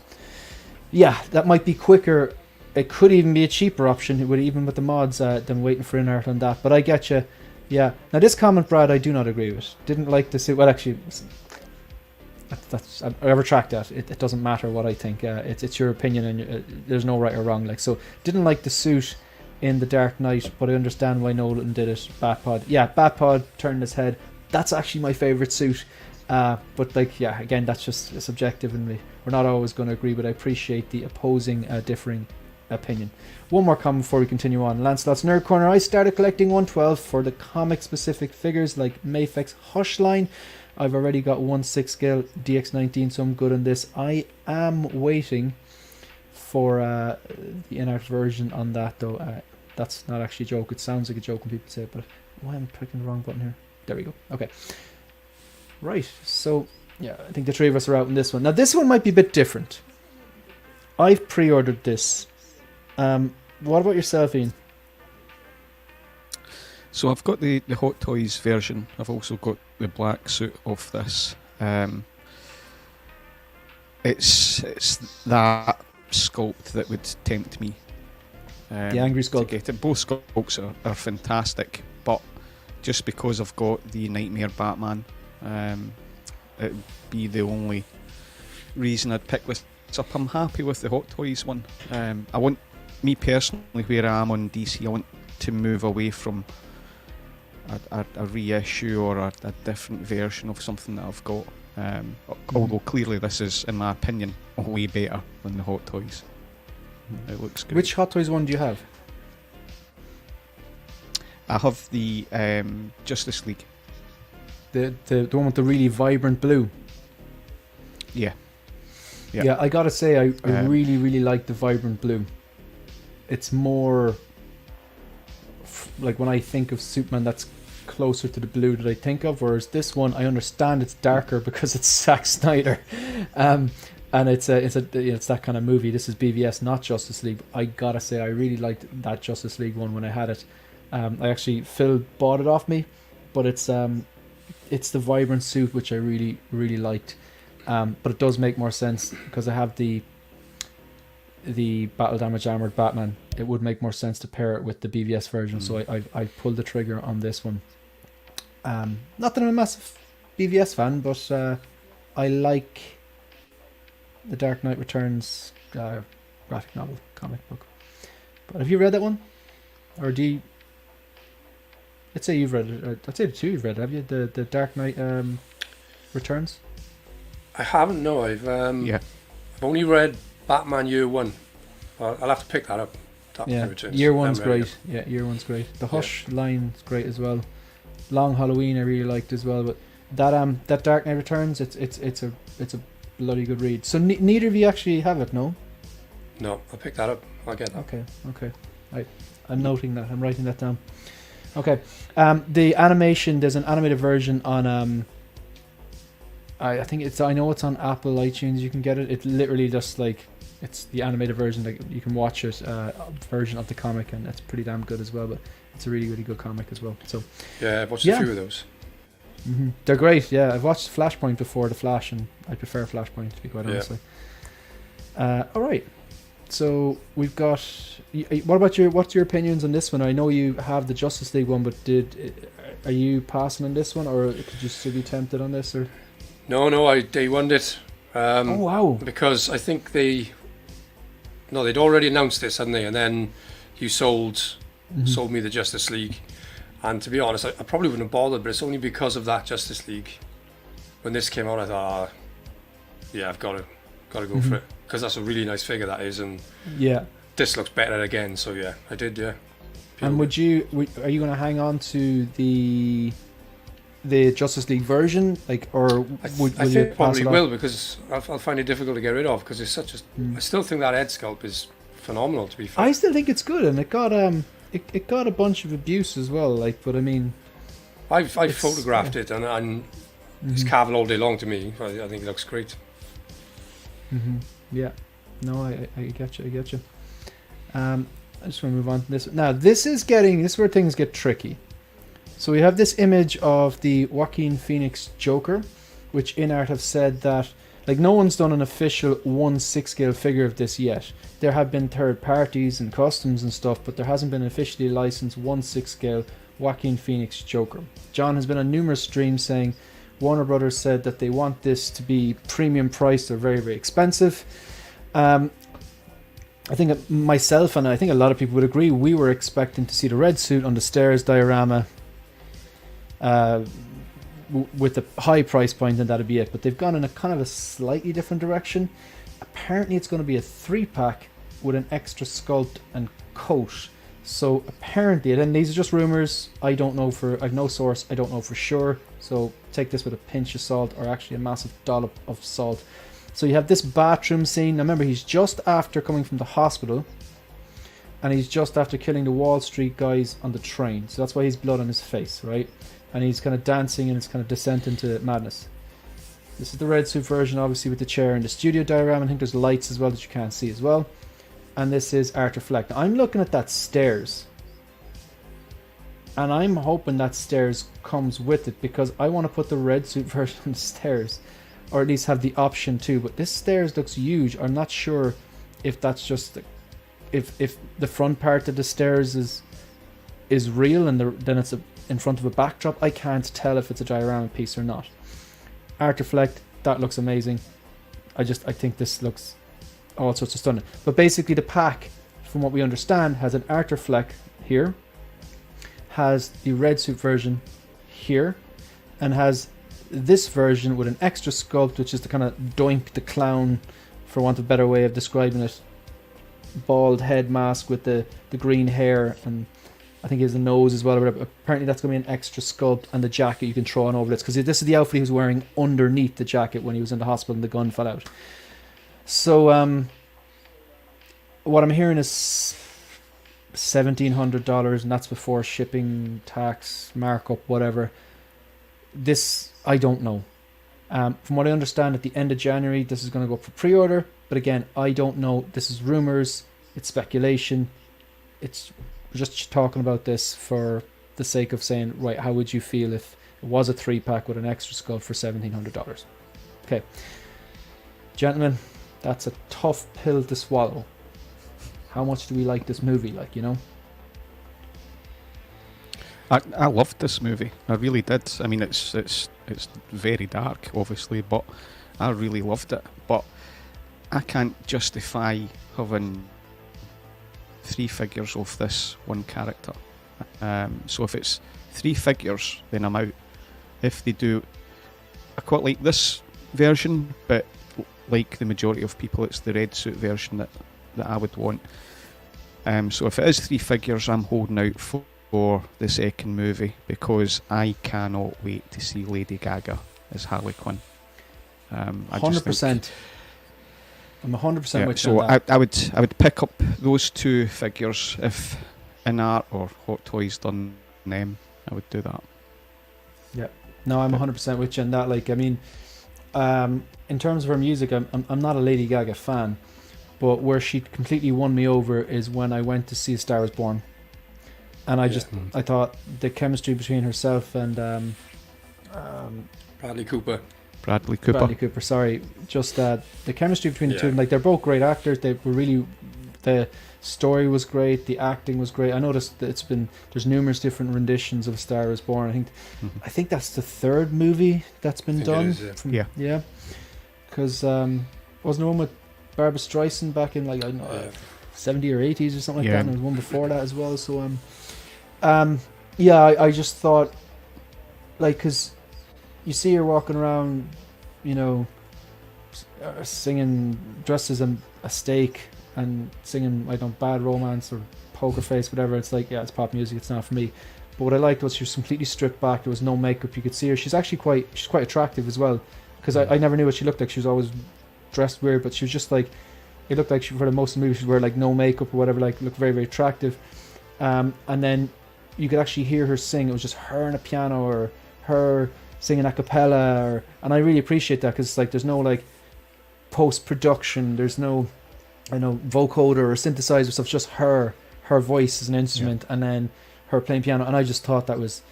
that might be quicker. It could even be a cheaper option, even with the mods, than waiting for InArt on that. But I get you. Yeah. Now this comment, Brad, I do not agree with. Didn't like the suit. Well, actually, I retract that. It doesn't matter what I think. It's your opinion, and there's no right or wrong. Like, so, didn't like the suit in the Dark Knight, but I understand why Nolan did it. Batpod, Batpod turned his head. That's actually my favorite suit. But like, again, that's just subjective, and we're not always going to agree. But I appreciate the opposing, differing opinion. One more comment before we continue on. Lancelot's Nerd Corner. I started collecting 112 for the comic-specific figures like Mayfex Hush line. I've already got 1/6 scale DX19, so I'm good on this. I am waiting for the InArt version on that, though. That's not actually a joke. It sounds like a joke when people say it, but why am I clicking the wrong button here? There we go. Okay. Right, so I think the three of us are out in this one. Now this one might be a bit different. I've pre-ordered this. What about yourself, Ian? So I've got the Hot Toys version. I've also got the black suit of this. It's that sculpt that would tempt me. The angry sculpt. To get it. Both sculpts are fantastic, but just because I've got the Nightmare Batman, it'd be the only reason I'd pick this up. I'm happy with the Hot Toys one. I want, me personally, where I am on DC, I want to move away from a reissue or a different version of something that I've got. Although clearly this is, in my opinion, way better than the Hot Toys. It looks good. Which Hot Toys one do you have? I have the Justice League. The one with the really vibrant blue. Yeah. Yeah, I gotta say, I Um, really like the vibrant blue. It's more like when I think of Superman, that's closer to the blue that I think of. Whereas this one, I understand it's darker because it's Zack Snyder, and it's that kind of movie. This is BVS, not Justice League. I gotta say, I really liked that Justice League one when I had it. I actually Phil bought it off me, but it's the vibrant suit which I really liked. But it does make more sense because I have the battle damage armored Batman. It would make more sense to pair it with the BVS version, so I pulled the trigger on this one. Not that I'm a massive BVS fan, but I like the Dark Knight Returns graphic novel comic book. But have you read that one, or do you? Let's say you've read it. I'd say the two you've read. Have you the Dark Knight Returns? I haven't. No, I've only read Batman Year One. I'll have to pick that up. Year One's great. Yeah, Year One's great. The Hush line's great as well. Long Halloween I really liked as well. But that Dark Knight Returns, it's a bloody good read. So neither of you actually have it, no? No, I'll pick that up. I'll get that. Okay. I'm noting that. I'm writing that down. Okay. The animation, there's an animated version on I think I know it's on Apple iTunes. You can get it. It literally just like it's the animated version. Like you can watch it version of the comic, and it's pretty damn good as well. But it's a really good comic as well. So yeah, I've watched a few of those. Mm-hmm. They're great. Yeah, I've watched Flashpoint before the Flash, and I prefer Flashpoint to be quite honestly. All right. So we've got. What's your opinions on this one? I know you have the Justice League one, but are you passing on this one, or could you still be tempted on this? Or no, I day one'd it. Oh wow! Because I think they'd already announced this, hadn't they? And then you sold me the Justice League, and to be honest, I probably wouldn't have bothered. But it's only because of that Justice League. When this came out, I thought, I've got to go for it, because that's a really nice figure that is, and this looks better again. So yeah, I did. Yeah. And are you going to hang on to the Justice League version, like, or would I you think pass probably it on? will, because I'll find it difficult to get rid of, because it's such a. I still think that head sculpt is phenomenal. To be fair, I still think it's good, and it got it got a bunch of abuse as well. Like, but I mean, I photographed it, and it's Cavill all day long to me. I think it looks great. Yeah, no, I get you. I just want to move on to this. Now, this is where things get tricky. So we have this image of the Joaquin Phoenix Joker, which InArt have said that, like, no one's done an official 1/6 scale figure of this yet. There have been third parties and customs and stuff, but there hasn't been an officially licensed 1/6 scale Joaquin Phoenix Joker. John has been on numerous streams saying Warner Brothers said that they want this to be premium priced or very, very expensive. I think myself, and I think a lot of people would agree, we were expecting to see the red suit on the stairs diorama with a high price point, and that'd be it. But they've gone in a kind of a slightly different direction. Apparently it's going to be a 3-pack with an extra sculpt and coat. So apparently, and these are just rumors, I've no source, I don't know for sure, so take this with a pinch of salt, or actually a massive dollop of salt. So you have this bathroom scene. Now remember, he's just after coming from the hospital, and he's just after killing the Wall Street guys on the train, so that's why he's blood on his face, right? And he's kind of dancing, and it's kind of descent into madness. This is the red suit version, obviously, with the chair and the studio diagram. I think there's lights as well that you can't see as well. And this is Art Reflect. Now, I'm looking at that stairs, and I'm hoping that stairs comes with it, because I want to put the red suit version on the stairs, or at least have the option to. But this stairs looks huge. I'm not sure if that's just if the front part of the stairs is real, and then it's in front of a backdrop. I can't tell if it's a diorama piece or not. Art Reflect, that looks amazing. I think this looks all sorts of stunning. But basically the pack, from what we understand, has an Art Reflect here, has the red suit version here, and has this version with an extra sculpt, which is the kind of Doink the Clown, for want of a better way of describing it, bald head mask with the green hair, and I think he has a nose as well. But apparently that's going to be an extra sculpt, and the jacket you can throw on over this, because this is the outfit he was wearing underneath the jacket when he was in the hospital and the gun fell out. So what I'm hearing is $1,700, and that's before shipping, tax, markup, whatever. This I don't know. From what I understand, at the end of January, this is going to go up for pre-order. But again, I don't know. This is rumors. It's speculation. We're just talking about this for the sake of saying, right, how would you feel if it was a 3-pack with an extra skull for $1,700? Okay. Gentlemen, that's a tough pill to swallow. How much do we like this movie? Like, you know? I loved this movie. I really did. I mean, it's very dark, obviously, but I really loved it. But I can't justify having 3 figures of this one character. So if it's 3 figures, then I'm out. If they do, I quite like this version, but like the majority of people, it's the red suit version that I would want. So if it is 3 figures, I'm holding out for the second movie, because I cannot wait to see Lady Gaga as Harley Quinn. 100%. I'm 100% with you. So on that. I would pick up those 2 figures if INART or Hot Toys done them. I would do that. Yeah. No, I'm 100% with you on that. Like, I mean, in terms of her music, I'm not a Lady Gaga fan, but where she completely won me over is when I went to see A Star Is Born. And I thought the chemistry between herself and Bradley Cooper. Sorry, just the chemistry between the two of them. Like, they're both great actors. They were really, the story was great. The acting was great. I noticed that there's numerous different renditions of A Star Is Born. I think that's the 3rd movie that's been done. It is, yeah. Because wasn't there one with Barbara Streisand back in, like, I don't know, 70 or 80s or something like that, and there was one before that as well. So I just thought, like, because you see her walking around, you know, singing, dressed as a steak and singing, I don't know, Bad Romance or Poker Face, whatever. It's like, yeah, it's pop music, it's not for me. But what I liked was she was completely stripped back. There was no makeup. You could see her. She's actually quite attractive as well, because I never knew what she looked like. She was always dressed weird, but she was just like, it looked like for the most of the movie she would wear like no makeup or whatever, like looked very, very attractive. And then you could actually hear her sing. It was just her on a piano or her singing a cappella, and I really appreciate that, because it's like there's no like post-production, there's no, I know, vocoder or synthesizer stuff, just her voice as an instrument, and then her playing piano. And I just thought that just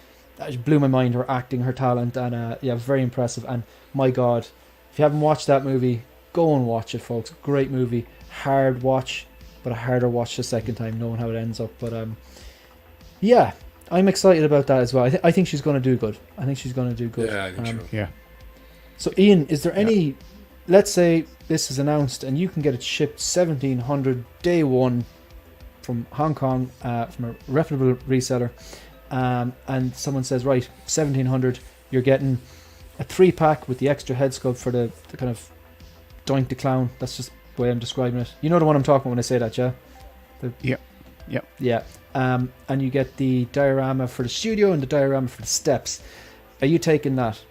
blew my mind, her acting, her talent, and very impressive. And my God, if you haven't watched that movie, go and watch it, folks. Great movie, hard watch, but a harder watch the second time, knowing how it ends up. But I'm excited about that as well. I think she's going to do good. Yeah, I think so. Yeah. So Ian, is there any, let's say this is announced and you can get it shipped 1,700 day one from Hong Kong, from a reputable reseller, and someone says, right, 1,700, you're getting a 3-pack with the extra head sculpt for the kind of Doink the Clown. That's just the way I'm describing it. You know the one I'm talking about when I say that, yeah? Yep. Yeah. And you get the diorama for the studio and the diorama for the steps. Are you taking that?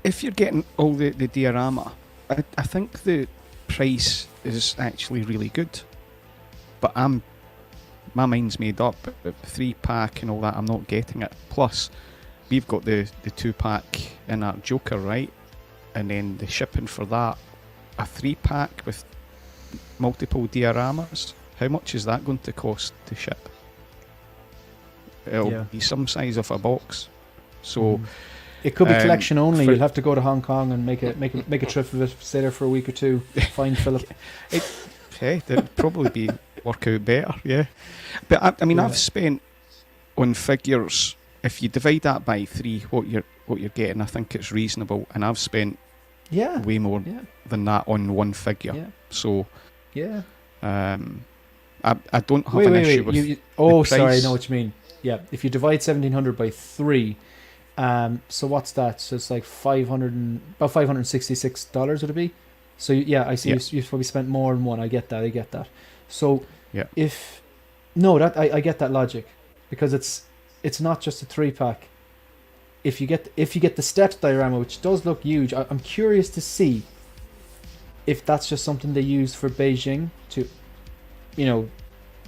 If you're getting all the diorama, I think the price is actually really good. But my mind's made up. The 3-pack and all that, I'm not getting it. Plus, we've got the 2-pack in our Joker, right? And then the shipping for that, a 3-pack with multiple dioramas. How much is that going to cost to ship? It'll be some size of a box. So it could be collection only. You'll have to go to Hong Kong and make a trip of it, stay there for a week or two, find Philip. It'd probably work out better, yeah. But I mean, I've spent on figures. If you divide that by 3, what you're getting, I think it's reasonable. And I've spent way more than that on one figure. Yeah. So I don't have an issue with the price. Sorry, I know what you mean. Yeah, if you divide 1,700 by 3, so what's that? So it's like about $566 would it be? So I see you've probably spent more than one. I get that. So I get that logic, because it's not just a 3-pack. if you get the steps diorama, which does look huge, I'm curious to see if that's just something they use for Beijing to,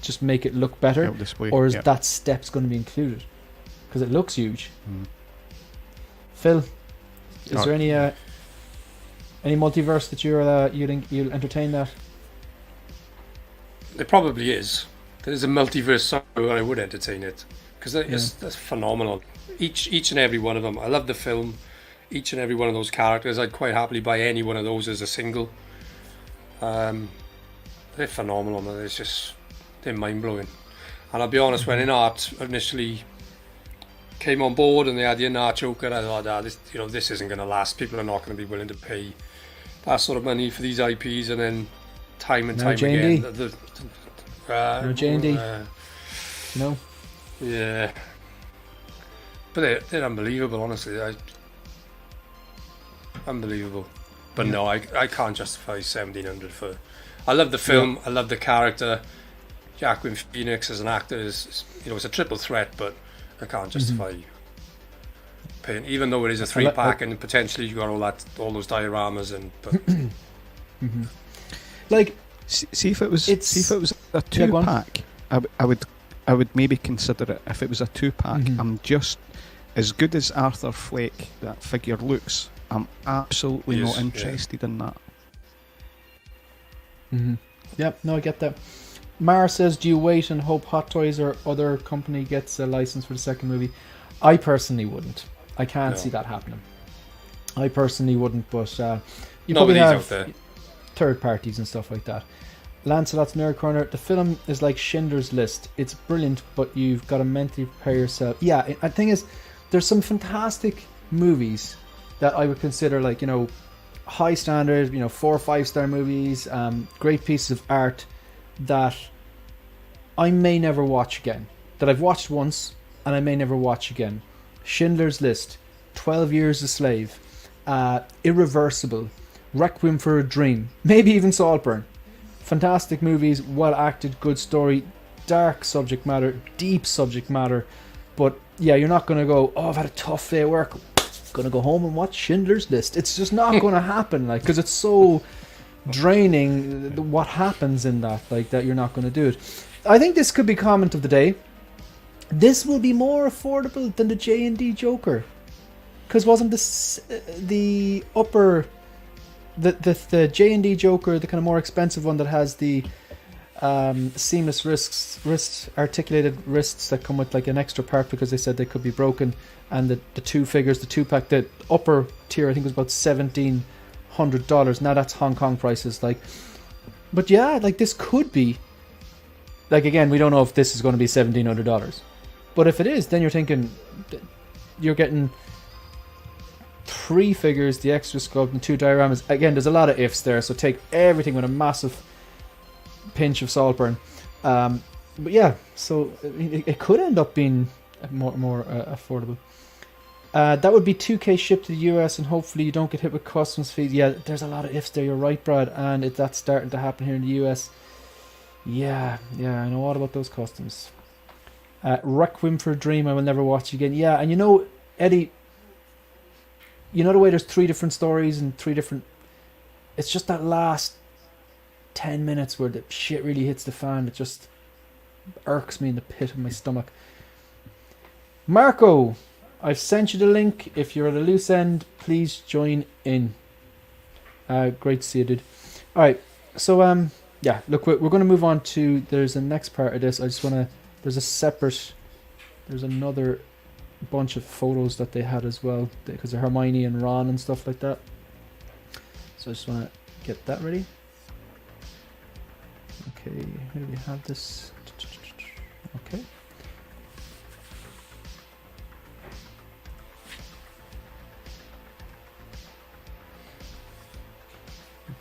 just make it look better, display, or is that steps going to be included? Because it looks huge. Phil, is there any multiverse that you'll entertain that? There probably is. There's a multiverse somewhere I would entertain it, because that's phenomenal. Each and every one of them. I love the film. Each and every one of those characters, I'd quite happily buy any one of those as a single. They're phenomenal, man. They're mind blowing. And I'll be honest, when InArt initially came on board and they had the INART Joker, I thought, this isn't going to last. People are not going to be willing to pay that sort of money for these IPs. And then time and time again, no J&D. No. Yeah. But they're unbelievable, honestly. Unbelievable. But no, I can't justify 1,700 for. I love the film. I love the character. Joaquin Phoenix as an actor is, it's a triple threat, but I can't justify paying, even though it is a 3-pack and potentially you got all those dioramas and. But like, see if it was a 2-pack, I would maybe consider it. If it was a 2-pack, I'm just as good as Arthur Fleck that figure looks. I'm absolutely not interested in that. Yep, no, I get that. Mara says, do you wait and hope Hot Toys or other company gets a license for the second movie? I personally wouldn't. I can't see that happening. I personally wouldn't, but you probably have third parties and stuff like that. Lancelot's Nerd Corner, the film is like Schindler's List. It's brilliant, but you've got to mentally prepare yourself. Yeah, the thing is, there's some fantastic movies that I would consider like, high standard, 4 or 5-star movies, great pieces of art that I may never watch again. That I've watched once and I may never watch again. Schindler's List, 12 Years a Slave, Irreversible, Requiem for a Dream, maybe even Saltburn. Fantastic movies, well acted, good story, dark subject matter, deep subject matter. But yeah, you're not going to go, I've had a tough day at work, going to go home and watch Schindler's List. It's just not going to happen, because it's so draining what happens in that, that you're not going to do it. I think this could be comment of the day. This will be more affordable than the J&D Joker, because wasn't this the J&D Joker the kind of more expensive one that has the seamless wrists, articulated wrists that come with like an extra part because they said they could be broken, and the two figures, the 2-pack, the upper tier I think was about $1,700. Now that's Hong Kong prices, but yeah, this could be again, we don't know if this is going to be $1,700, but if it is, then you're thinking you're getting 3 figures, the extra sculpt, and 2 dioramas. Again, there's a lot of ifs there, so take everything with a massive pinch of saltburn. But yeah, so it could end up being more affordable. That would be $2,000 shipped to the US, and hopefully you don't get hit with customs fees. Yeah, there's a lot of ifs there. You're right, Brad, and that's starting to happen here in the US. Yeah, I know all about those customs. Requiem for a Dream, I will never watch again. Yeah, and Eddie, the way there's 3 different stories and 3 different. It's just that last 10 minutes where the shit really hits the fan. It just irks me in the pit of my stomach. Marco, I've sent you the link. If you're at a loose end, please join in. Great to see you, dude. All right, so yeah, look, we're going to move on to. There's the next part of this. I just want to. There's another bunch of photos that they had as well, because of Hermione and Ron and stuff like that. So I just want to get that ready. Okay, here we have this. Okay.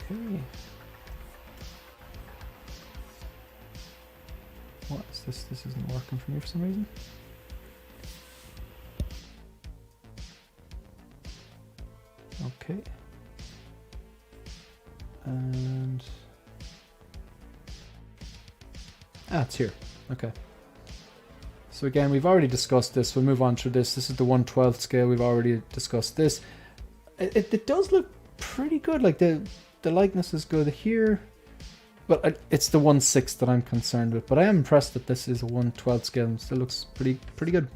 Okay. What is this? This isn't working for me for some reason. Okay. And it's here. Okay. So again, we've already discussed this. We'll move on through this. This is the 1/12 scale. We've already discussed this. It does look pretty good. Like the likeness is good here, but it's the 1/6 that I'm concerned with. But I am impressed that this is a 1/12 scale and still looks pretty good.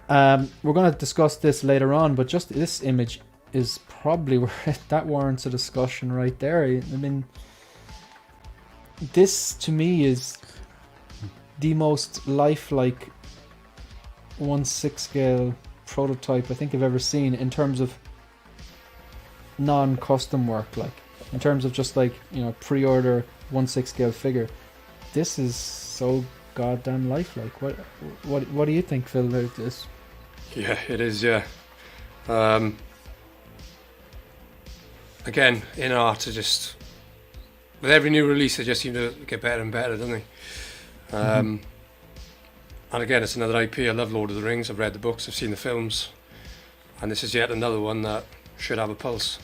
We're going to discuss this later on, but just this image is probably where that warrants a discussion right there. I mean, this to me is the most lifelike 1/6 scale prototype I think I've ever seen in terms of non-custom work, like in terms of just like, you know, pre-order 1/6 scale figure. This is so goddamn lifelike. What do you think, Phil, about this? Yeah, it is. Yeah. Again, InArt are just, with every new release, they just seem to get better and better, don't they? And again, it's another IP. I love Lord of the Rings. I've read the books, I've seen the films, and this is yet another one that should have a pulse.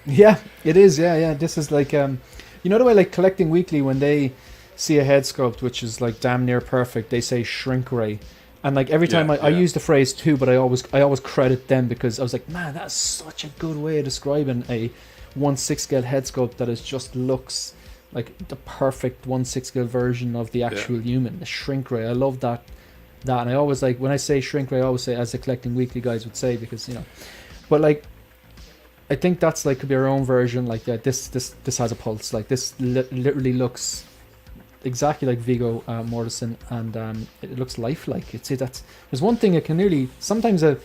Yeah, it is. Yeah. This is like, you know the way like Collecting Weekly, when they see a head sculpt which is like damn near perfect, they say shrink ray. And like every time I use the phrase too, but I always credit them because I was like, man, that's such a good way of describing a 1/6 scale head sculpt that is just looks like the perfect 1/6 scale version of the actual human. The shrink ray, I love that. And I always like, when I say shrink ray, I always say, as the Collecting Weekly guys would say, because, you know, but like, I think that's like could be our own version. Like this has a pulse. Like this literally looks exactly like Viggo Mortensen, and it looks lifelike. There's one thing I can nearly sometimes I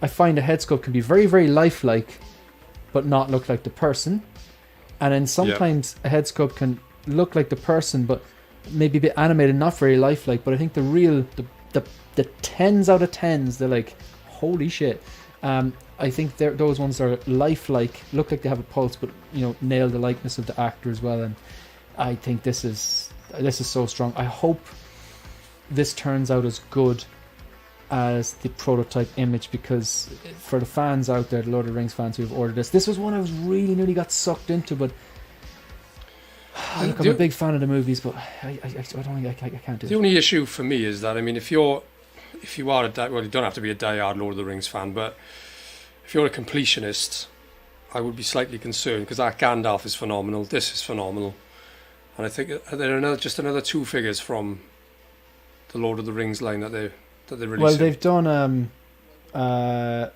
find a head sculpt can be very, very lifelike, but not look like the person, and then sometimes a head sculpt can look like the person, but maybe a bit animated, not very lifelike. But I think the 10s out of 10s, they're like, holy shit. I think those ones are lifelike, look like they have a pulse, but, you know, nail the likeness of the actor as well. And I think this is so strong. I hope this turns out as good as the prototype image, because for the fans out there, the Lord of the Rings fans who have ordered this was one I was really nearly got sucked into. But look, I'm a big fan of the movies, but I don't think I can't do it. The only issue for me is that, I mean, if you are well, you don't have to be a die-hard Lord of the Rings fan, but if you're a completionist, I would be slightly concerned, because that Gandalf is phenomenal. This is phenomenal. And I think there are just another two figures from the Lord of the Rings line that they're releasing. Well, they've done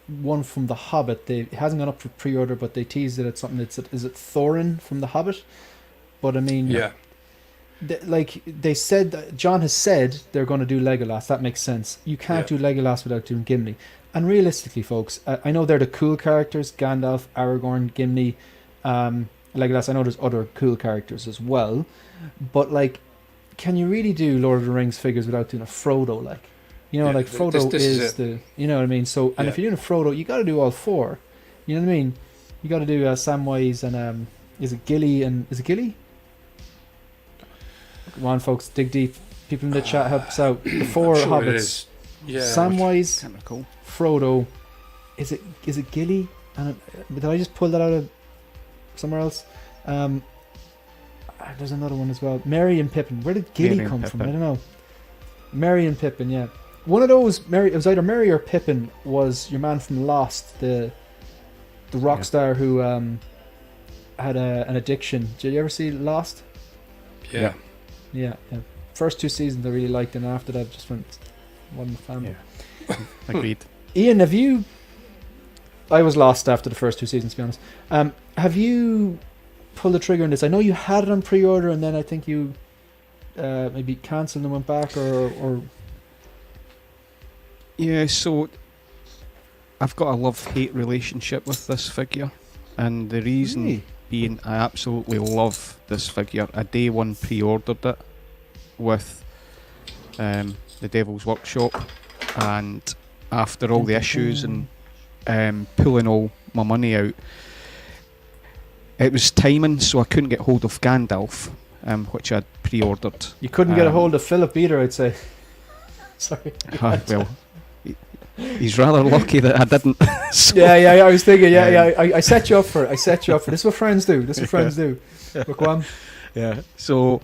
one from The Hobbit. It hasn't gone up for pre-order, but they teased it at something. Is it Thorin from The Hobbit? But I mean, yeah, they said, John has said they're going to do Legolas. That makes sense. You can't do Legolas without doing Gimli. And realistically, folks, I know they're the cool characters: Gandalf, Aragorn, Gimli, Legolas. I know there's other cool characters as well, but like, can you really do Lord of the Rings figures without doing a Frodo? Like, you know, like Frodo this is the, you know what I mean. So, and if you're doing a Frodo, you got to do all four. You know what I mean? You got to do Samwise and is it Gilly and is it Gilly? Come on, folks, dig deep. People in the chat help us out. The four hobbits. Yeah, Samwise, Frodo. Is it Gilly? And did I just pull that out of somewhere else? There's another one as well. Merry and Pippin. Where did Gilly come from? I don't know. Merry and Pippin, yeah. One of those, it was either Merry or Pippin, was your man from Lost, the rock star who had an addiction. Did you ever see Lost? Yeah. First two seasons I really liked, and after that just wasn't a fan. Yeah. Agreed. Ian, have you... I was lost after the first two seasons, to be honest. Have you pulled the trigger on this? I know you had it on pre-order, and then I think you maybe cancelled and went back, or... Yeah, so I've got a love-hate relationship with this figure, and the reason being I absolutely love this figure. I day one pre-ordered it with the Devil's Workshop, and after all the issues and pulling all my money out, it was timing, so I couldn't get hold of Gandalf, which I'd pre-ordered. You couldn't get a hold of Philip either, I'd say. Sorry. Well, he's rather lucky that I didn't. So. Yeah, I was thinking, I set you up for it. This is what friends do. Look, one. Yeah. So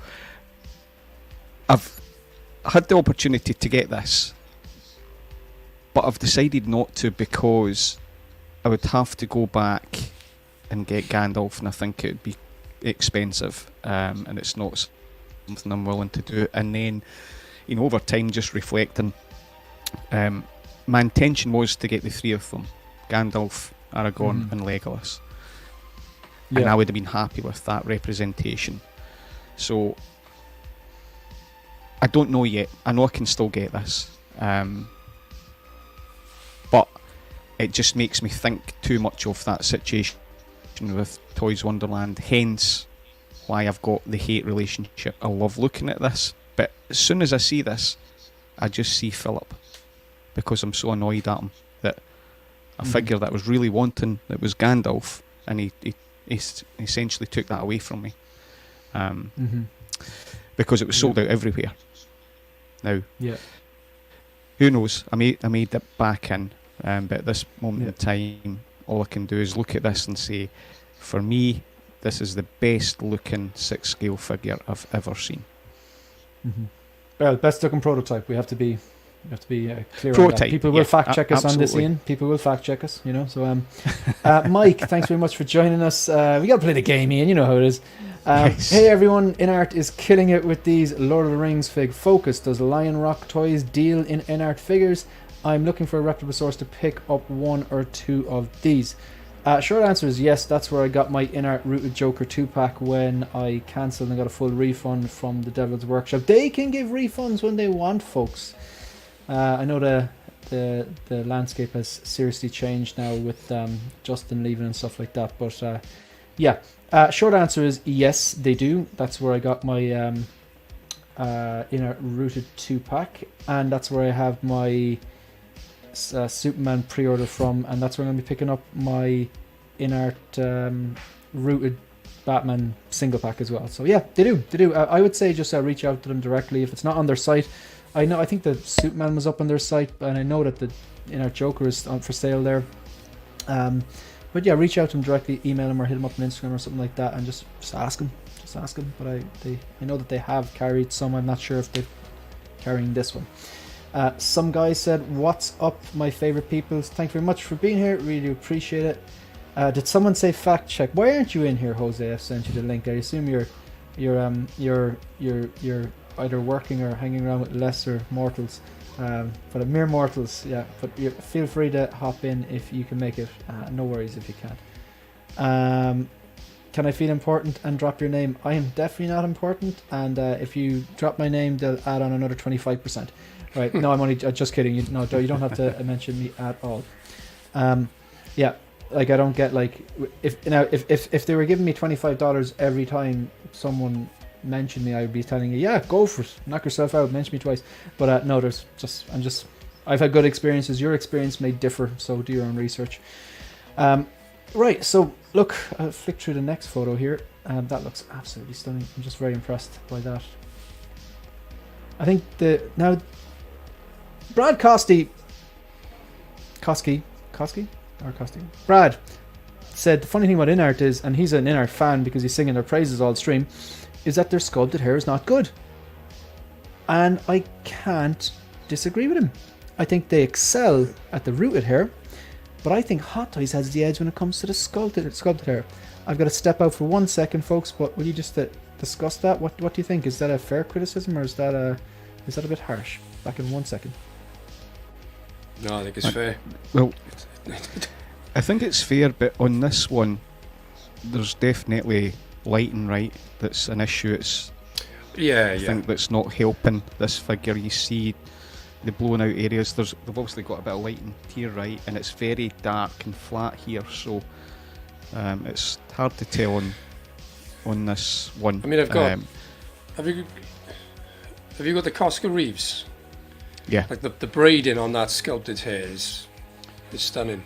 I've I had the opportunity to get this, but I've decided not to because I would have to go back and get Gandalf, and I think it would be expensive, and it's not something I'm willing to do. And then, over time, just reflecting, my intention was to get the three of them, Gandalf, Aragorn and Legolas, and I would have been happy with that representation. So I don't know yet. I know I can still get this, but it just makes me think too much of that situation with Toys Wonderland, hence why I've got the hate relationship. I love looking at this, but as soon as I see this, I just see Philip, because I'm so annoyed at him that a figure that I was really wanting, that was Gandalf, and he essentially took that away from me, because it was sold out everywhere. Now, who knows? I may dip back in, but at this moment in time, all I can do is look at this and say, for me, this is the best looking 6-scale figure I've ever seen. Well, best looking prototype. We have to be clear Prototype, on that. People will fact check us on this, Ian. People will fact check us, So, Mike, thanks very much for joining us. We got to play the game, Ian. You know how it is. Yes. Hey everyone, InArt is killing it with these Lord of the Rings fig. Focus, does Lion Rock Toys deal in InArt figures? I'm looking for a reputable source to pick up 1 or 2 of these. Short answer is yes. That's where I got my InArt Rooted Joker 2-pack when I cancelled and got a full refund from the Devil's Workshop. They can give refunds when they want, folks. I know the landscape has seriously changed now with Justin leaving and stuff like that. But short answer is yes, they do. That's where I got my InArt Rooted 2-pack, and that's where I have my Superman pre-order from, and that's where I'm going to be picking up my InArt Rooted Batman single pack as well. So yeah, they do. I would say just reach out to them directly if it's not on their site. I think the Superman was up on their site, and I know that the InArt Joker is on for sale there. But yeah, reach out to them directly, email them or hit them up on Instagram or something like that, and just ask them. But I know that they have carried some. I'm not sure if they're carrying this one. Some guy said, "What's up, my favorite peoples? Thank you very much for being here. Really appreciate it." Did someone say fact check? Why aren't you in here, Jose? I've sent you the link. I assume you're either working or hanging around with lesser mortals. But mere mortals, yeah. But feel free to hop in if you can make it. No worries if you can't. Can I feel important and drop your name? I am definitely not important. And if you drop my name, they'll add on another 25%. Right? No, I'm only just kidding. You don't have to mention me at all. Yeah. Like I don't get like if they were giving me $25 every time someone mentioned me, I would be telling you, yeah, go for it, knock yourself out, mention me twice. But no, I've had good experiences. Your experience may differ, so do your own research. Right, so look, I'll flick through the next photo here. That looks absolutely stunning. I'm just very impressed by that. I think Brad Kosky Brad said the funny thing about InArt is, and he's an InArt fan because he's singing their praises all stream, is that their sculpted hair is not good. And I can't disagree with him. I think they excel at the rooted hair, but I think Hot Toys has the edge when it comes to the sculpted hair. I've got to step out for 1 second, folks, but will you just discuss that? What do you think? Is that a fair criticism, or is that a bit harsh? Back in 1 second. No, I think it's fair. Well, I think it's fair, but on this one, there's definitely lighting, right? That's an issue. I think that's not helping this figure. You see the blown out areas. They've obviously got a bit of lighting here, right? And it's very dark and flat here, so it's hard to tell on this one. I mean, I've got. Have you got the Cosca Reeves? Yeah. Like the braiding on that sculpted hair is stunning.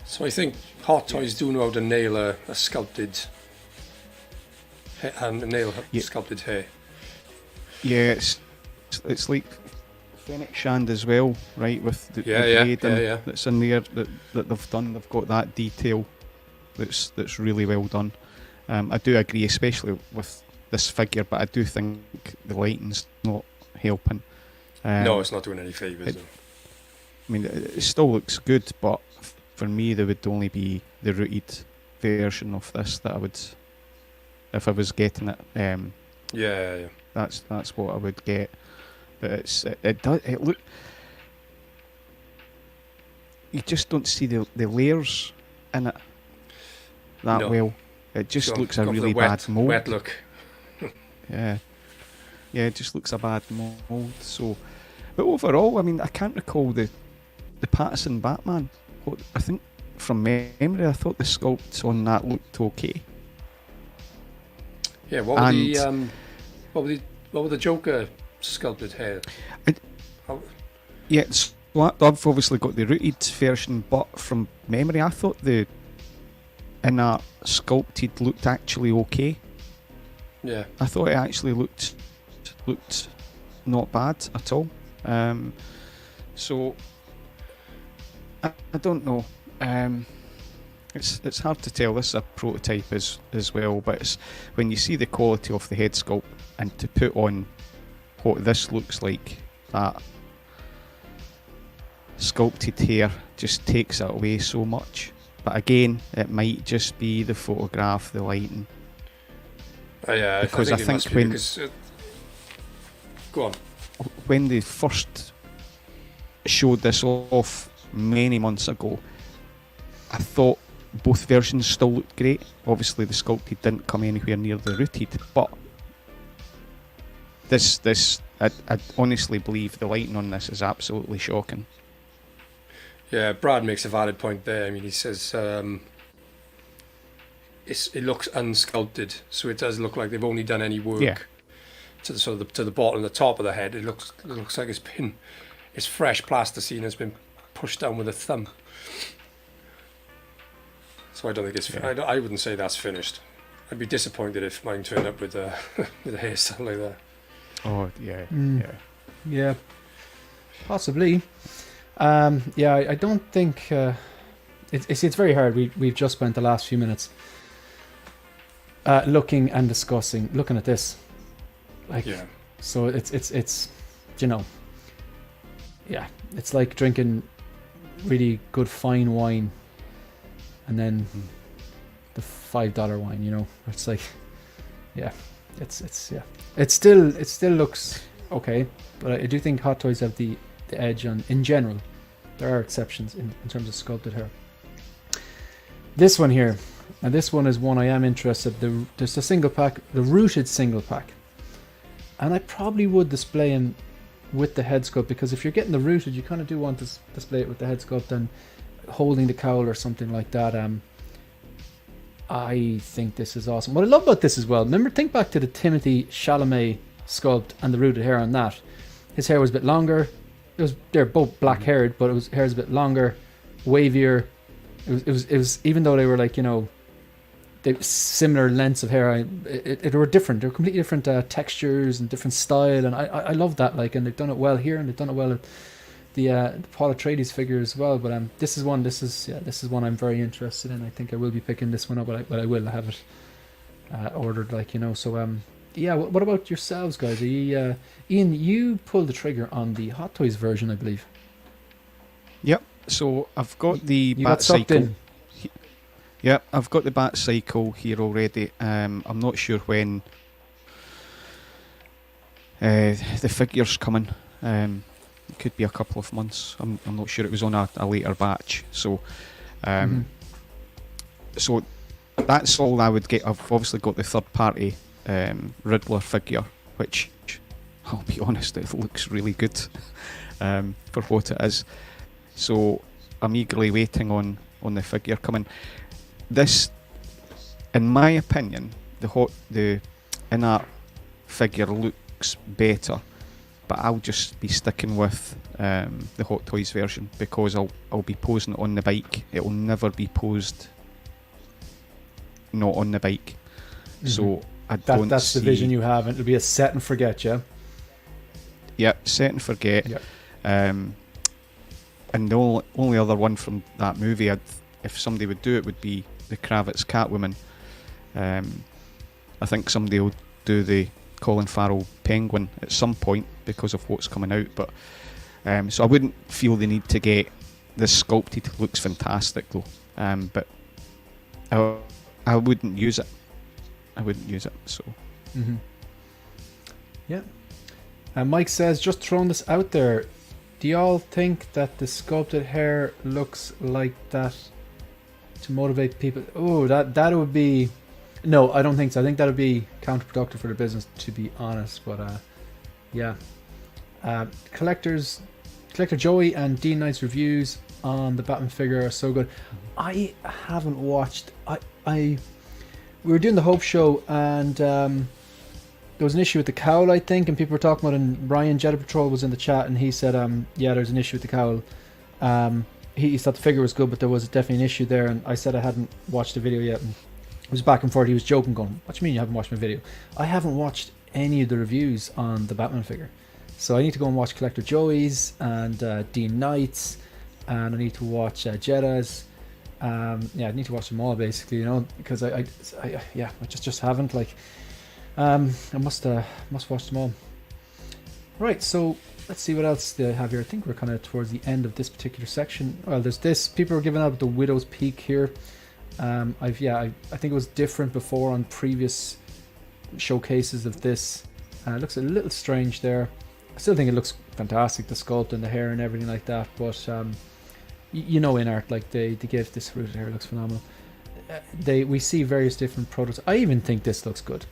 So I think Hot Toys do know how to nail a sculpted sculpted hair. Yeah, it's like Fennec Shand as well, right? With the braiding that's in there that they've done. They've got that detail that's really well done. I do agree, especially with this figure, but I do think the lighting's not helping. No, it's not doing any favours. it- I mean, it still looks good, but for me, there would only be the rooted version of this that I would, if I was getting it. Yeah. That's what I would get. But it look. You just don't see the layers in it that No. well. It just Got- looks a got the really wet, bad mold. wet look. Yeah, it just looks a bad mold. So, but overall, I mean, I can't recall the Patterson Batman. I think from memory, I thought the sculpts on that looked okay. Yeah, what were the Joker sculpted hair? Yeah, so I've obviously got the rooted version, but from memory, I thought the InArt sculpted looked actually okay. Yeah. I thought it actually looked not bad at all. So I don't know. It's hard to tell. This is a prototype as well, but it's when you see the quality of the head sculpt and to put on what this looks like, that sculpted hair just takes it away so much. But again, it might just be the photograph, the lighting. Yeah, Because I I think, think it must be when- because, go on. When they first showed this off many months ago, I thought both versions still looked great. Obviously, the sculpted didn't come anywhere near the rooted, but I honestly believe the lighting on this is absolutely shocking. Yeah, Brad makes a valid point there. I mean, he says it looks unsculpted, so it does look like they've only done any work Yeah. to the bottom and the top of the head. It looks like it's fresh plasticine has been pushed down with a thumb. So I don't think it's. Yeah. I wouldn't say that's finished. I'd be disappointed if mine turned up with a with a hairstyle like that. Oh yeah, Mm. yeah. Yeah, possibly. Yeah, I don't think it's very hard. We've just spent the last few minutes looking and discussing, looking at this. Like, Yeah. so it's you know, yeah, it's like drinking really good fine wine, and then the $5 wine. You know, it's like, yeah, it's yeah, it still looks okay, but I do think Hot Toys have the edge on. In general, there are exceptions in terms of sculpted hair. This one here, and this one is one I am interested. There's a single pack, the rooted single pack, and I probably would display him with the head sculpt, because if you're getting the rooted, you kind of do want to display it with the head sculpt and holding the cowl or something like that. I think this is awesome. What I love about this as well, remember, think back to the Timothée Chalamet sculpt and the rooted hair on that. His hair was a bit longer. They're both black haired, but hair was a bit longer, wavier. It was even though they were like, you know, they similar lengths of hair, it were different. They were completely different textures and different style, and I love that. Like, and they've done it well here, and they've done it well at the Paul Atreides figure as well. But this is one I'm very interested in. I think I will be picking this one up, but I will have it ordered, like, you know. So yeah. What about yourselves, guys? Ian, you pulled the trigger on the Hot Toys version, I believe. Yep. So I've got the You Bat got sucked Cycle. in. Yep, I've got the Bat Cycle here already. I'm not sure when the figure's coming. It could be a couple of months. I'm not sure. It was on a later batch. So, so that's all I would get. I've obviously got the third party Riddler figure, which, I'll be honest, it looks really good for what it is. So I'm eagerly waiting on the figure coming. This, in my opinion, the InArt figure looks better, but I'll just be sticking with the Hot Toys version, because I'll be posing it on the bike. It will never be posed not on the bike. So I don't That's see... the vision you have, and it'll be a set and forget, yeah? Yep, set and forget. Yep. And the only other one from that movie, if somebody would do it, would be the Kravitz Catwoman. I think somebody will do the Colin Farrell Penguin at some point because of what's coming out, but so I wouldn't feel the need to get this sculpted. It looks fantastic though, but I wouldn't use it. So Yeah. Mike says, just throwing this out there, do y'all think that the sculpted hair looks like that to motivate people? Oh, that would be... No, I don't think so. I think that would be counterproductive for the business, to be honest. But yeah. Collector Joey and Dean Knight's reviews on the Batman figure are so good. I haven't watched... we were doing the Hope show, and there was an issue with the cowl, I think, and people were talking about it, and Ryan Jedi Patrol was in the chat, and he said, yeah, there's an issue with the cowl. He thought the figure was good, but there was definitely an issue there, and I said I hadn't watched the video yet, and it was back and forth. He was joking, going, what do you mean you haven't watched my video? I haven't watched any of the reviews on the Batman figure, so I need to go and watch Collector Joey's and Dean Knight's, and I need to watch Jedi's. Yeah, I need to watch them all, basically, you know, because I just haven't, like... I must watch them all. Right, so let's see what else they have here. I think we're kind of towards the end of this particular section. Well, there's this. People are giving out the Widow's Peak here. I think it was different before on previous showcases of this. It looks a little strange there. I still think it looks fantastic, the sculpt and the hair and everything like that. But you know, InArt, like they give this rooted hair looks phenomenal. We see various different products. I even think this looks good.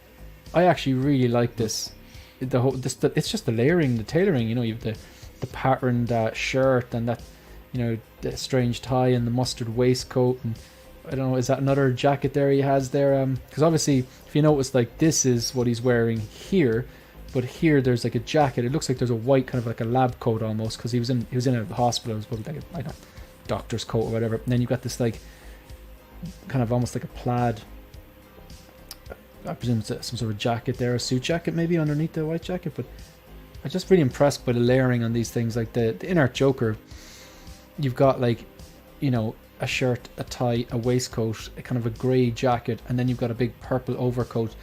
I actually really like this. It's just the layering, the tailoring. You know, you have the patterned shirt and that, you know, the strange tie and the mustard waistcoat, and I don't know, is that another jacket there he has there? Because obviously, if you notice, like this is what he's wearing here, but here there's like a jacket. It looks like there's a white kind of like a lab coat almost, because he was in a hospital. It was probably like I don't know, doctor's coat or whatever. And then you've got this like kind of almost like a plaid. I presume it's some sort of jacket there, a suit jacket maybe underneath the white jacket, but I'm just really impressed by the layering on these things. Like the InArt Joker, you've got like, you know, a shirt, a tie, a waistcoat, a kind of a grey jacket, and then you've got a big purple overcoat.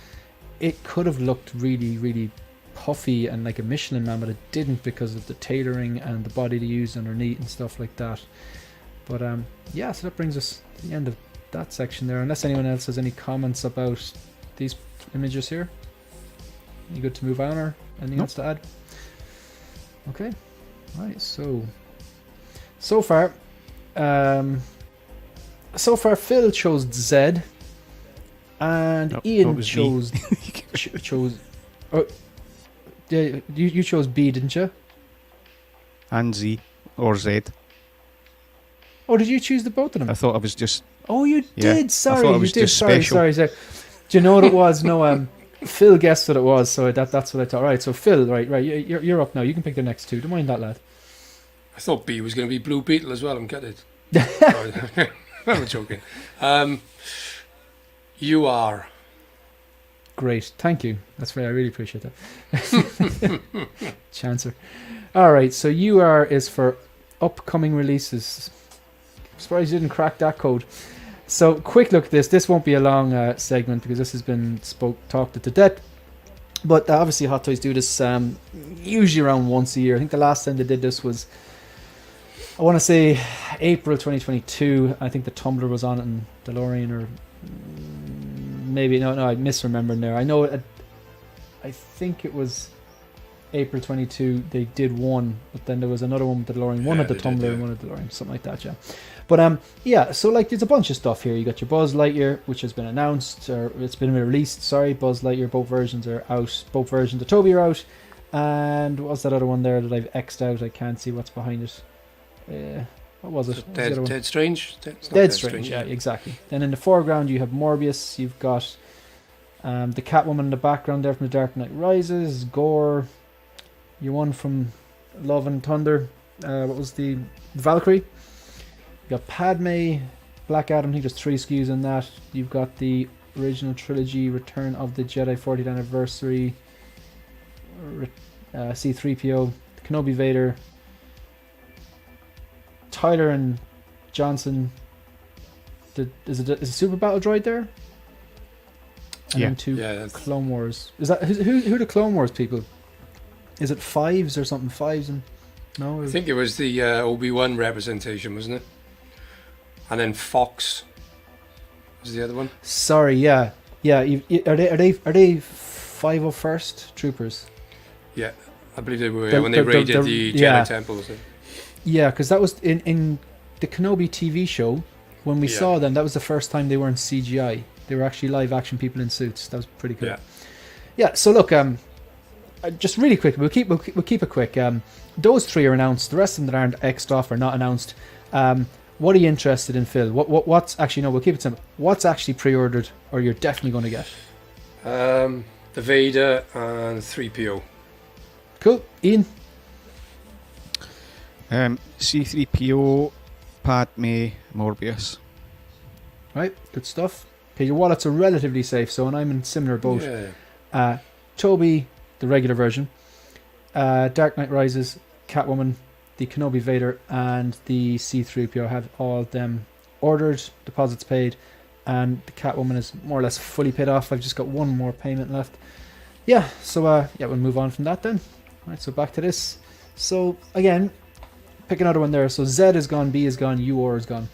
It could have looked really, really puffy and like a Michelin Man, but it didn't because of the tailoring and the body they used underneath and stuff like that. But yeah, so that brings us to the end of that section there, unless anyone else has any comments about these images here. You good to move on, or anything else to add? Okay, right. So far, Phil chose Z, and Ian chose chose. Oh, yeah, you chose B, didn't you? And Z or Z. Oh, did you choose the both of them? I thought I was just. Oh, you did. Sorry, you did. Sorry. Do you know what it was? No, Phil guessed what it was, so that's what I thought. Right, so Phil, right, you're up now. You can pick the next two. Don't mind that, lad. I thought B was going to be Blue Beetle as well. I'm gutted. I'm joking. You are great. Thank you. That's right. I really appreciate that. Chancer. All right, so UR is for upcoming releases. I'm surprised you didn't crack that code. So, quick look at this. This won't be a long segment because this has been talked to death. But obviously, Hot Toys do this usually around once a year. I think the last time they did this was, I want to say, April 2022. I think the Tumblr was on it in DeLorean, or maybe no, I'm misremembering there. I know it. I think it was April 22. They did one, but then there was another one with the DeLorean. One at the Tumblr and one at the DeLorean, something like that. Yeah. But yeah, so like there's a bunch of stuff here. You got your Buzz Lightyear, which has been announced, or it's been released. Sorry, Buzz Lightyear. Both versions are out. Both versions of Toby are out. And what was that other one there that I've X'd out? I can't see what's behind it. What was it? Dead Strange. Dead Strange. Yeah, exactly. Then in the foreground you have Morbius. You've got the Catwoman in the background there from The Dark Knight Rises. Gore. Your one from Love and Thunder. What was the Valkyrie? You got Padme, Black Adam. I think there's 3 SKUs in that. You've got the original trilogy, Return of the Jedi 40th Anniversary, C-3PO, Kenobi Vader, Tyler and Johnson. Is a Super Battle Droid there? and Yeah. then 2 Yeah. Clone Wars. Is that who are the Clone Wars people? Is it 5s or something? 5s and no? I think it was the Obi-Wan representation, wasn't it? And then Fox was the other one. Sorry, yeah. Are they 501st troopers? Yeah, I believe they were They're- when they they're- raided they're- the Jedi yeah. Temple. Was it? Yeah, because that was in the Kenobi TV show. When we Yeah. saw them, that was the first time they weren't CGI. They were actually live action people in suits. That was pretty cool. Yeah. Yeah. So look, just really quick. We'll keep it quick. Those 3 are announced. The rest of them that aren't X'd off or not announced. What are you interested in, Phil? What's actually no? We'll keep it simple. What's actually pre-ordered or you're definitely going to get? The Vader and 3PO. Cool, Ian. C3PO, Padme, Morbius. Right, good stuff. Okay, your wallets are relatively safe, so and I'm in similar boat. Yeah. Toby, the regular version. Dark Knight Rises, Catwoman, the Kenobi Vader, and the C3PO have all them ordered, deposits paid, and the Catwoman is more or less fully paid off. I've just got one more payment left. Yeah, so we'll move on from that then. Right, so back to this. So again, pick another one there. So Z is gone, B is gone, UR is gone.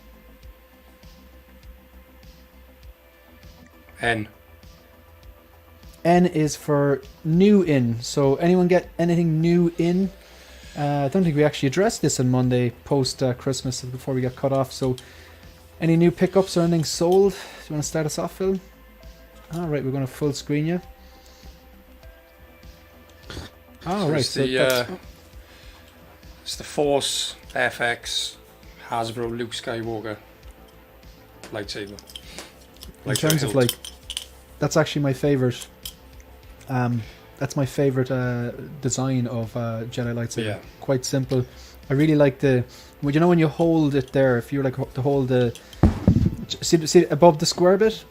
N. N is for new in. So anyone get anything new in? I don't think we actually addressed this on Monday post Christmas before we got cut off. So any new pickups or anything sold? Do you want to start us off, Phil? All right, we're going to full screen you. All right, so it's the Force FX Hasbro Luke Skywalker lightsaber. in terms of like, that's actually my favorite. That's my favorite design of Jedi lightsaber. Yeah. Quite simple. I really like the. Well, you know when you hold it there, if you like to hold the, see above the square bit,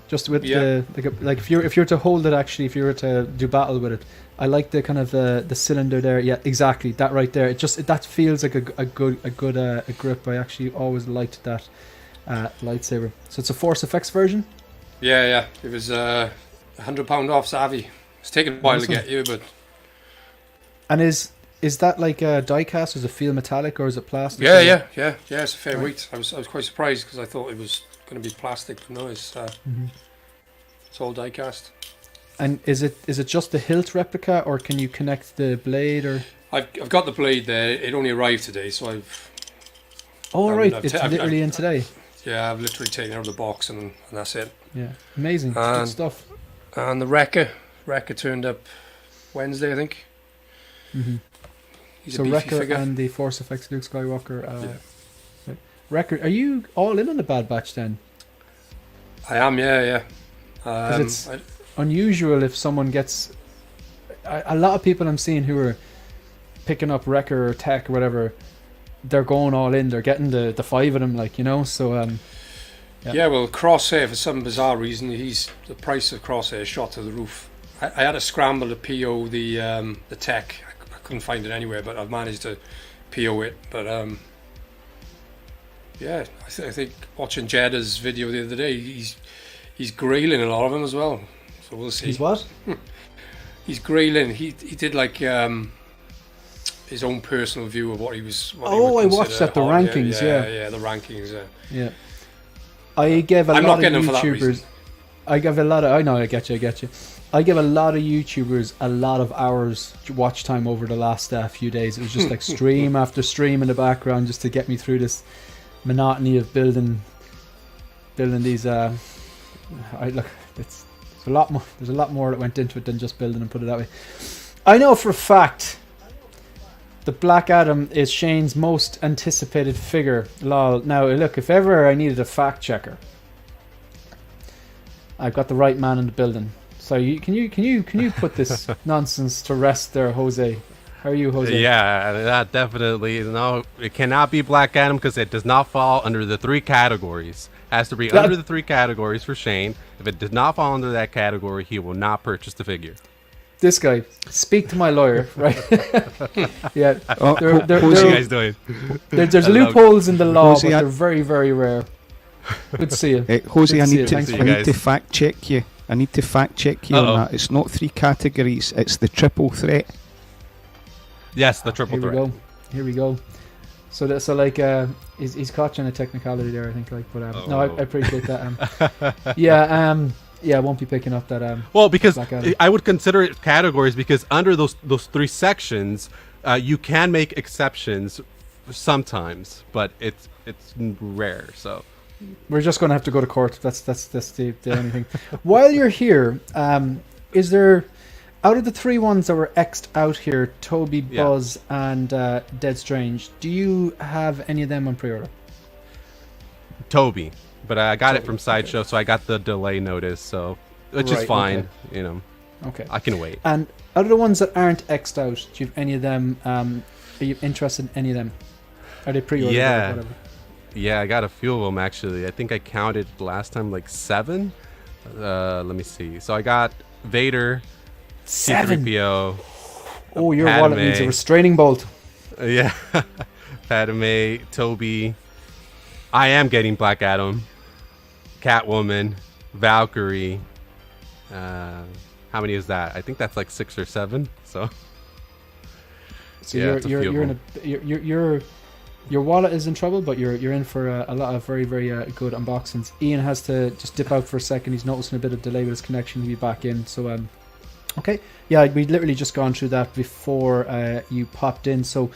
just with the like if you're to hold it actually, if you were to do battle with it, I like the kind of the cylinder there. Yeah, exactly that right there. That feels like a good grip. I actually always liked that lightsaber. So it's a Force FX version. Yeah. It was £100 off Savvy. It's taken a while to get you, but And is that like a die cast? Is it feel metallic or is it plastic? yeah. It's a fair Right. weight. I was quite surprised because I thought it was going to be plastic, but no, it's all die cast. And is it just the hilt replica, or can you connect the blade? Or I've got the blade there. It only arrived today, so I've right, I've it's I've literally in today. literally taken it out of the box and that's it. Yeah, amazing, good And- stuff. And the Wrecker turned up Wednesday, I think. Mm-hmm. He's So a beefy Wrecker figure. and the Force Effects Luke Skywalker. Wrecker, are you all in on the Bad Batch then? I am, yeah. Because it's unusual if someone gets. A lot of people I'm seeing who are picking up Wrecker or Tech or whatever, they're going all in. They're getting the 5 of them, like, you know. So yeah, well, Crosshair, for some bizarre reason, the price of Crosshair shot to the roof. I had to scramble to PO the Tech. I couldn't find it anywhere, but I've managed to PO it. But yeah, I think watching Jeddah's video the other day, he's grailing a lot of them as well. So we'll see. he's what? He's grailing. He did like his own personal view of what he was. What he Oh, would I watched consider that, the hot. rankings, yeah, the rankings. Yeah. I gave a I'm lot not of getting him for that YouTubers. reason. I give a lot of. I know. I get you. I give a lot of YouTubers a lot of hours watch time over the last few days. It was just like stream after stream in the background just to get me through this monotony of building these. Look, there's a lot more. There's a lot more that went into it than just building them. Put it that way. I know for a fact the Black Adam is Shane's most anticipated figure. Lol. Now look, if ever I needed a fact checker, I've got the right man in the building. So can you put this nonsense to rest there, Jose? How are you, Jose? Yeah, that definitely. No, it cannot be Black Adam because it does not fall under the 3 categories. It has to be under the 3 categories for Shane. If it does not fall under that category, he will not purchase the figure. This guy, speak to my lawyer, right? Yeah. Oh, What are you guys doing? There's loopholes in the law, Jose, but they're very, very rare. Good to see you. Jose, Good I to see need you. Thanks to for you I need to guys. fact check you. I need to fact check you on that. It's not 3 categories. It's the triple threat. Yes, the triple Here threat. Here we go. So that's like he's caught you on a technicality there, I think. Like, but no, I appreciate that. Yeah, I won't be picking up that. Well, because Black Adam. I would consider it categories because under those 3 sections, you can make exceptions sometimes, but it's rare. So We're just going to have to go to court. That's the only thing. While you're here, is there, out of the 3 ones that were X'd out here, Toby, Buzz, and Dead Strange, do you have any of them on pre-order? Toby, but I got it from Sideshow, so I got the delay notice, so which is fine. Okay. Okay. I can wait. And out of the ones that aren't X'd out, do you have any of them? Are you interested in any of them? Are they pre-ordered? Yeah. Or whatever? Yeah, I got a few of them actually. I think I counted last time like 7. Let me see. So I got Vader, 7. C-3PO. Oh, your Padme. wallet needs a restraining bolt. Yeah, Padme, Toby. I am getting Black Adam, Catwoman, Valkyrie. How many is that? I think that's like 6 or 7. So yeah, your wallet is in trouble, but you're in for a lot of very, very good unboxings. Ian has to just dip out for a second. He's noticing a bit of delay with his connection. He'll be back in. So okay, yeah, we literally just gone through that before you popped in. So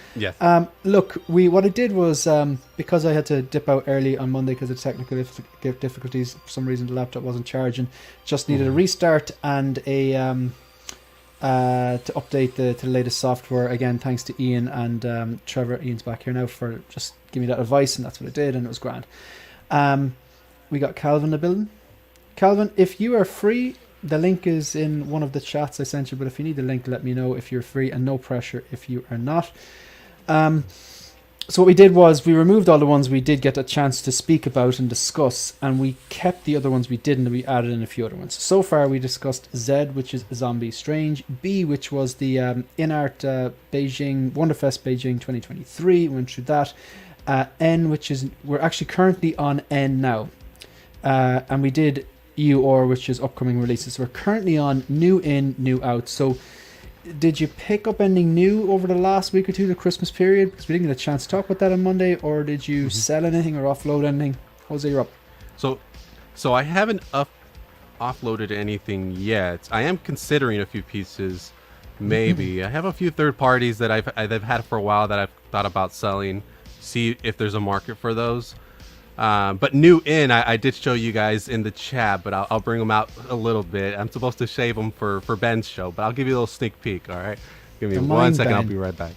look, what I did was because I had to dip out early on Monday because of technical difficulties. For some reason, the laptop wasn't charging. Just needed a restart and a to update to the latest software. Again, thanks to Ian and Trevor. Ian's back here now for just giving me that advice, and that's what I did, and it was grand. We got Calvin in the building. Calvin, if you are free, the link is in one of the chats I sent you, but if you need the link, let me know if you're free, and no pressure if you are not. So what we did was we removed all the ones we did get a chance to speak about and discuss, and we kept the other ones we didn't, and we added in a few other ones. So far we discussed Z, which is Zombie Strange, B, which was the INART Beijing, WonderFest Beijing 2023, went through that, N, which is, we're actually currently on N now, and we did U, or which is upcoming releases. So we're currently on new in, new out. So did you pick up anything new over the last week or two, the Christmas period? Because we didn't get a chance to talk about that on Monday. Or did you sell anything or offload anything? Jose, you're up. So I haven't offloaded anything yet. I am considering a few pieces, maybe. I have a few third parties that I've had for a while that I've thought about selling. See if there's a market for those. But new in, I did show you guys in the chat, but I'll bring them out a little bit. I'm supposed to shave them for Ben's show, but I'll give you a little sneak peek, all right? Give me 1 second, Ben. I'll be right back.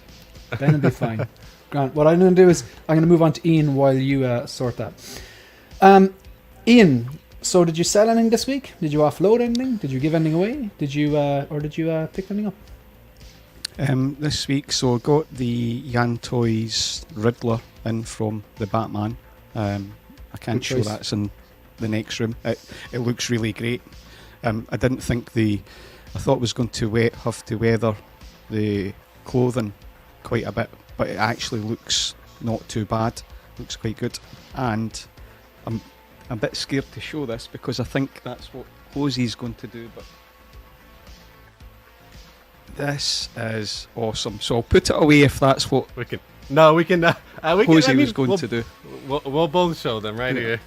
Ben will be fine. Grant, what I'm going to do is I'm going to move on to Ian while you sort that. Ian, so did you sell anything this week? Did you offload anything? Did you give anything away? Did you pick anything up? This week, so I got the INART Toys Riddler in from the Batman. I can't show that's in the next room. It looks really great. I didn't think I thought it was going to have to weather the clothing quite a bit, but it actually looks not too bad. Looks quite good, and I'm a bit scared to show this because I think that's what Hosey's going to do. But this is awesome. So I'll put it away if that's what we can. No, we can. Hosey was going to do. We'll both show them right here.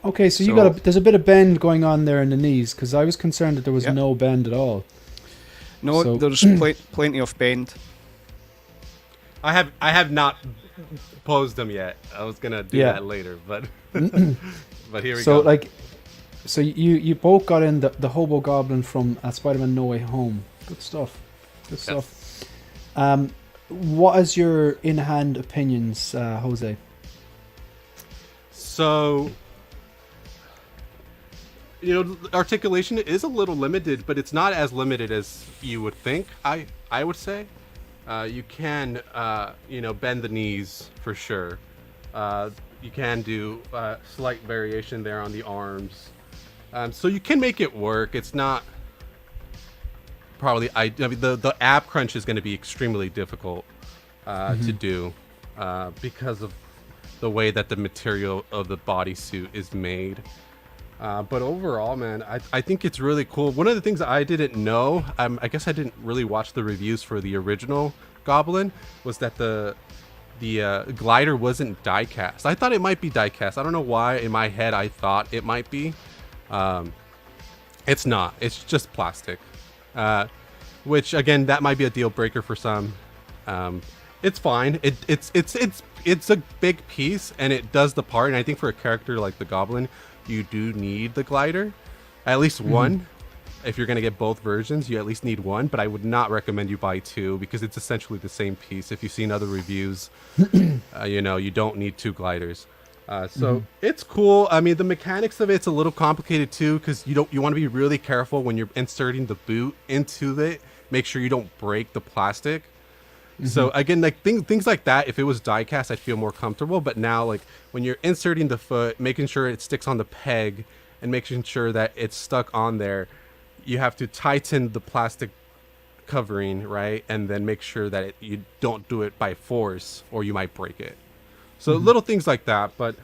Okay, so there's a bit of bend going on there in the knees, because I was concerned that there was no bend at all. No, so there's plenty of bend. I have not posed them yet. I was gonna do that later, but but here we go. So you both got in the Hobo Goblin from Spider-Man No Way Home. Good stuff. Good stuff. What is your in-hand opinions, Jose? So, articulation is a little limited, but it's not as limited as you would think. I would say, you can bend the knees for sure. You can do slight variation there on the arms, so you can make it work. It's not. Probably, the ab crunch is going to be extremely difficult to do because of the way that the material of the bodysuit is made. But overall, man, I think it's really cool. One of the things that I didn't know, I guess I didn't really watch the reviews for the original Goblin, was that the glider wasn't die cast. I thought it might be die cast. I don't know why in my head I thought it might be. It's not. It's just plastic. Which again, that might be a deal breaker for some. It's fine. It's a big piece and it does the part. And I think for a character like the Goblin, you do need the glider, at least one. If you're gonna get both versions, you at least need one. But I would not recommend you buy two because it's essentially the same piece. If you've seen other reviews, you know you don't need two gliders. So it's cool. I mean, the mechanics of it's a little complicated too because you want to be really careful when you're inserting the boot into it. Make sure you don't break the plastic. So again, like things like that, if it was die cast, I'd feel more comfortable. But now, like when you're inserting the foot, making sure it sticks on the peg and making sure that it's stuck on there, you have to tighten the plastic covering, right? And then make sure that you don't do it by force or you might break it. So little things like that. But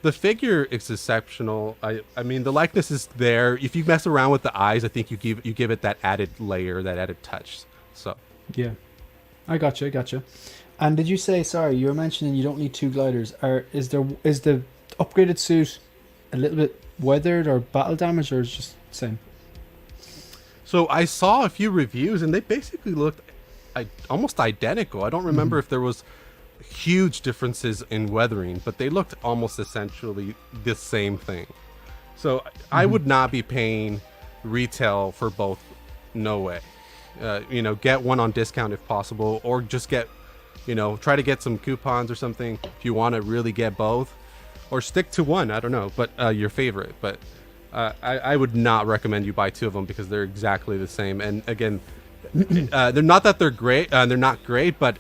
the figure is exceptional. I mean, the likeness is there. If you mess around with the eyes, I think you give it that added layer, that added touch. So yeah. I gotcha. And did you say, sorry, you were mentioning you don't need two gliders. Is the upgraded suit a little bit weathered or battle damaged, or is it just the same? So I saw a few reviews and they basically looked almost identical. I don't remember if there was huge differences in weathering, but they looked almost essentially the same thing. So I would not be paying retail for both. No way. Get one on discount if possible, or just get, try to get some coupons or something if you want to really get both, or stick to one. I don't know, but your favorite. But I would not recommend you buy two of them because they're exactly the same. And again, they're not that they're great. They're not great, but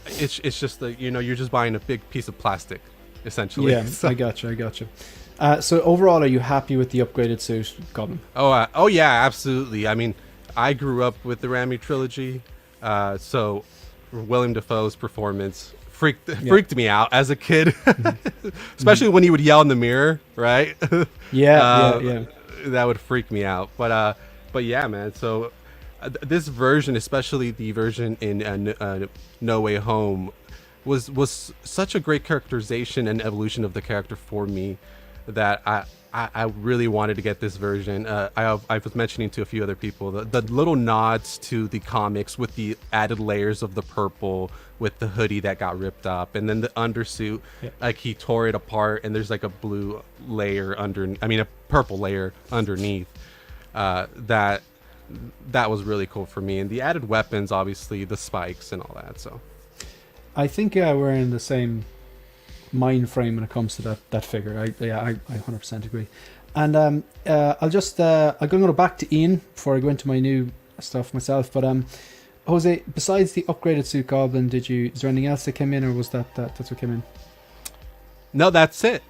it's just that you're just buying a big piece of plastic, essentially. Yeah, so. I gotcha. So overall, are you happy with the upgraded suit, Goblin? Oh yeah, absolutely. I mean, I grew up with the Raimi trilogy, so William Dafoe's performance freaked me out as a kid, especially when he would yell in the mirror, right? Yeah. That would freak me out. But yeah, man. So this version, especially the version in No Way Home, was such a great characterization and evolution of the character for me that I really wanted to get this version. I was mentioning to a few other people the little nods to the comics with the added layers of the purple, with the hoodie that got ripped up, and then the undersuit, like he tore it apart, and there's like a blue layer a purple layer underneath. That was really cool for me, and the added weapons, obviously the spikes and all that. So I think we're in the same mind frame when it comes to that figure. I 100% agree. And I'm going to go back to Ian before I go into my new stuff myself. But Jose, besides the upgraded suit Goblin, is there anything else that came in, or was that's what came in? No, that's it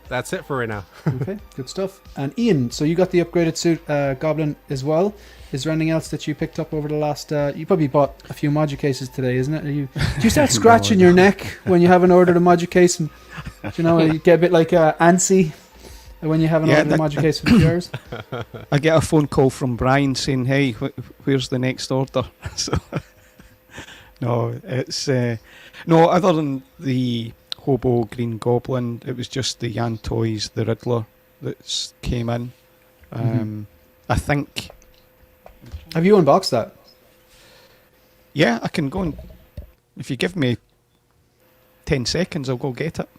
for right now. Okay, good stuff. And Ian, so you got the upgraded suit Goblin as well. Is there anything else that you picked up over the last... you probably bought a few Magic cases today, isn't it? Do you start scratching your neck when you haven't ordered a Magic case? And, you get a bit like antsy when you haven't ordered a Magic case of yours? I get a phone call from Brian saying, hey, where's the next order? So, no, it's... no, other than the Hobo Green Goblin, it was just the INART Toys, the Riddler that came in. I think... Have you unboxed that? Yeah, I can go and... If you give me 10 seconds, I'll go get it.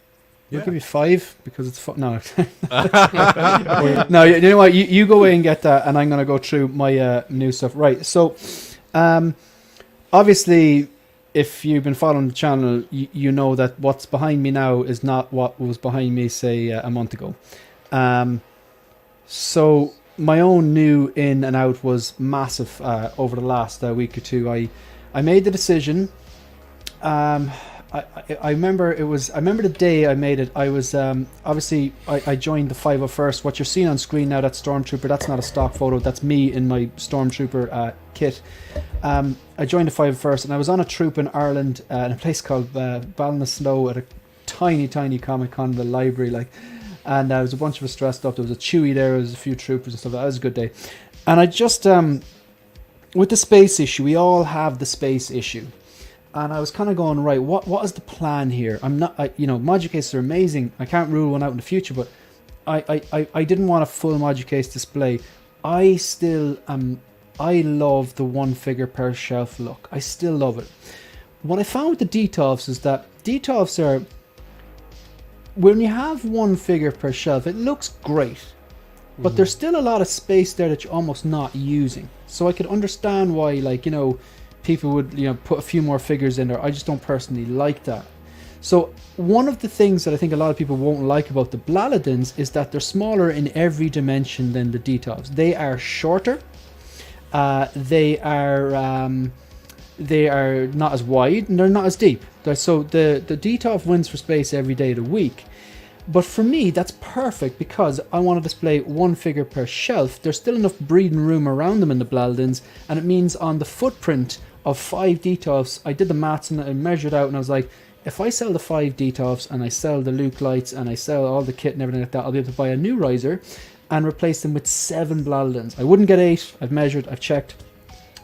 I'll give you 5 because it's fun. No. No, you know what? You go away and get that, and I'm going to go through my new stuff. Right, so obviously, if you've been following the channel, you know that what's behind me now is not what was behind me, say, a month ago. So... my own new in and out was massive over the last week or two. I made the decision. I remember the day I made it. I was obviously I joined the 501st. What you're seeing on screen now, that's Stormtrooper. That's not a stock photo. That's me in my Stormtrooper kit. I joined the 501st, and I was on a troop in Ireland in a place called Ballinasloe at a tiny Comic Con in the library, and there was a bunch of us dressed up. There was a Chewie there, there was a few troopers and stuff. That was a good day. And I just, with the space issue, we all have the space issue. And I was kind of going, right, what is the plan here? Module cases are amazing. I can't rule one out in the future, but I didn't want a full module case display. I love the one figure per shelf look. I still love it. What I found with the DTOFs is that DTOFs are, when you have one figure per shelf, it looks great, but there's still a lot of space there that you're almost not using. So I could understand why, like, you know, people would, you know, put a few more figures in there. I just don't personally like that. So one of the things that I think a lot of people won't like about the Blaladins is that they're smaller in every dimension than the DTOFs. They are shorter. They are not as wide, and they're not as deep. So the DTOF wins for space every day of the week. But for me, that's perfect because I want to display one figure per shelf. There's still enough breathing room around them in the Blaladins, and it means on the footprint of 5 DTOFs, I did the maths and I measured out, and I was like, if I sell the 5 DTOFs and I sell the Luke lights and I sell all the kit and everything like that, I'll be able to buy a new riser and replace them with 7 Blaladins. I wouldn't get 8. I've measured, I've checked.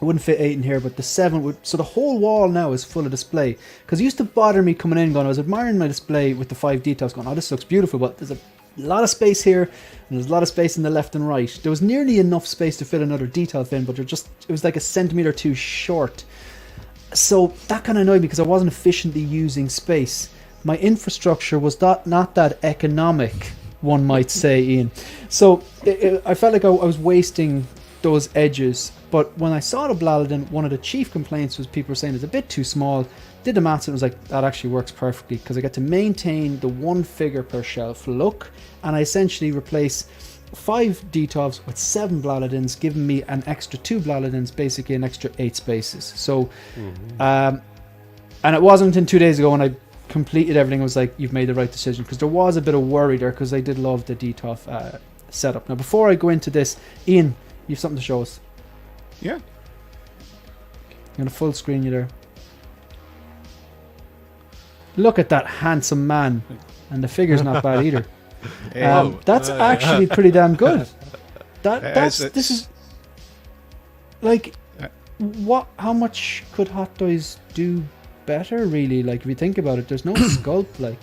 I wouldn't fit 8 in here, but the 7 would. So the whole wall now is full of display. Because it used to bother me coming in, going, I was admiring my display with the 5 details, going, oh, this looks beautiful, but there's a lot of space here, and there's a lot of space in the left and right. There was nearly enough space to fit another detail in, but it was like a centimetre too short. So that kind of annoyed me because I wasn't efficiently using space. My infrastructure was not that economic, one might say, Ian. So I felt like I was wasting those edges. But when I saw the Blaladin, one of the chief complaints was people were saying it's a bit too small. Did the maths and it was like, that actually works perfectly because I get to maintain the one figure per shelf look, and I essentially replace 5 DTOFs with 7 Blaladins, giving me an extra 2 Blaladins, basically an extra 8 spaces. So, and it wasn't until 2 days ago when I completed everything, I was like, you've made the right decision, because there was a bit of worry there because I did love the DTOF setup. Now, before I go into this, Ian, you have something to show us. Yeah. I'm going to full screen you there. Look at that handsome man. And the figure's not bad either. That's actually pretty damn good. This is like, how much could Hot Toys do better, really? Like, if you think about it, there's no sculpt, like.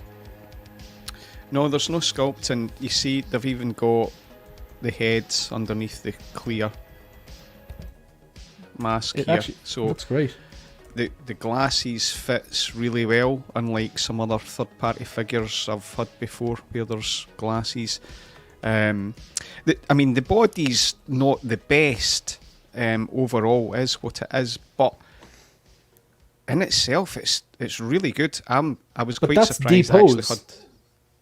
No, there's no sculpt, and you see they've even got the heads underneath the clear mask It here. actually So looks great. the glasses fits really well, unlike some other third-party figures I've had before where there's glasses. The body's not the best overall, is what it is, but in itself, it's really good. I was But quite that's surprised. D-pose. I actually had.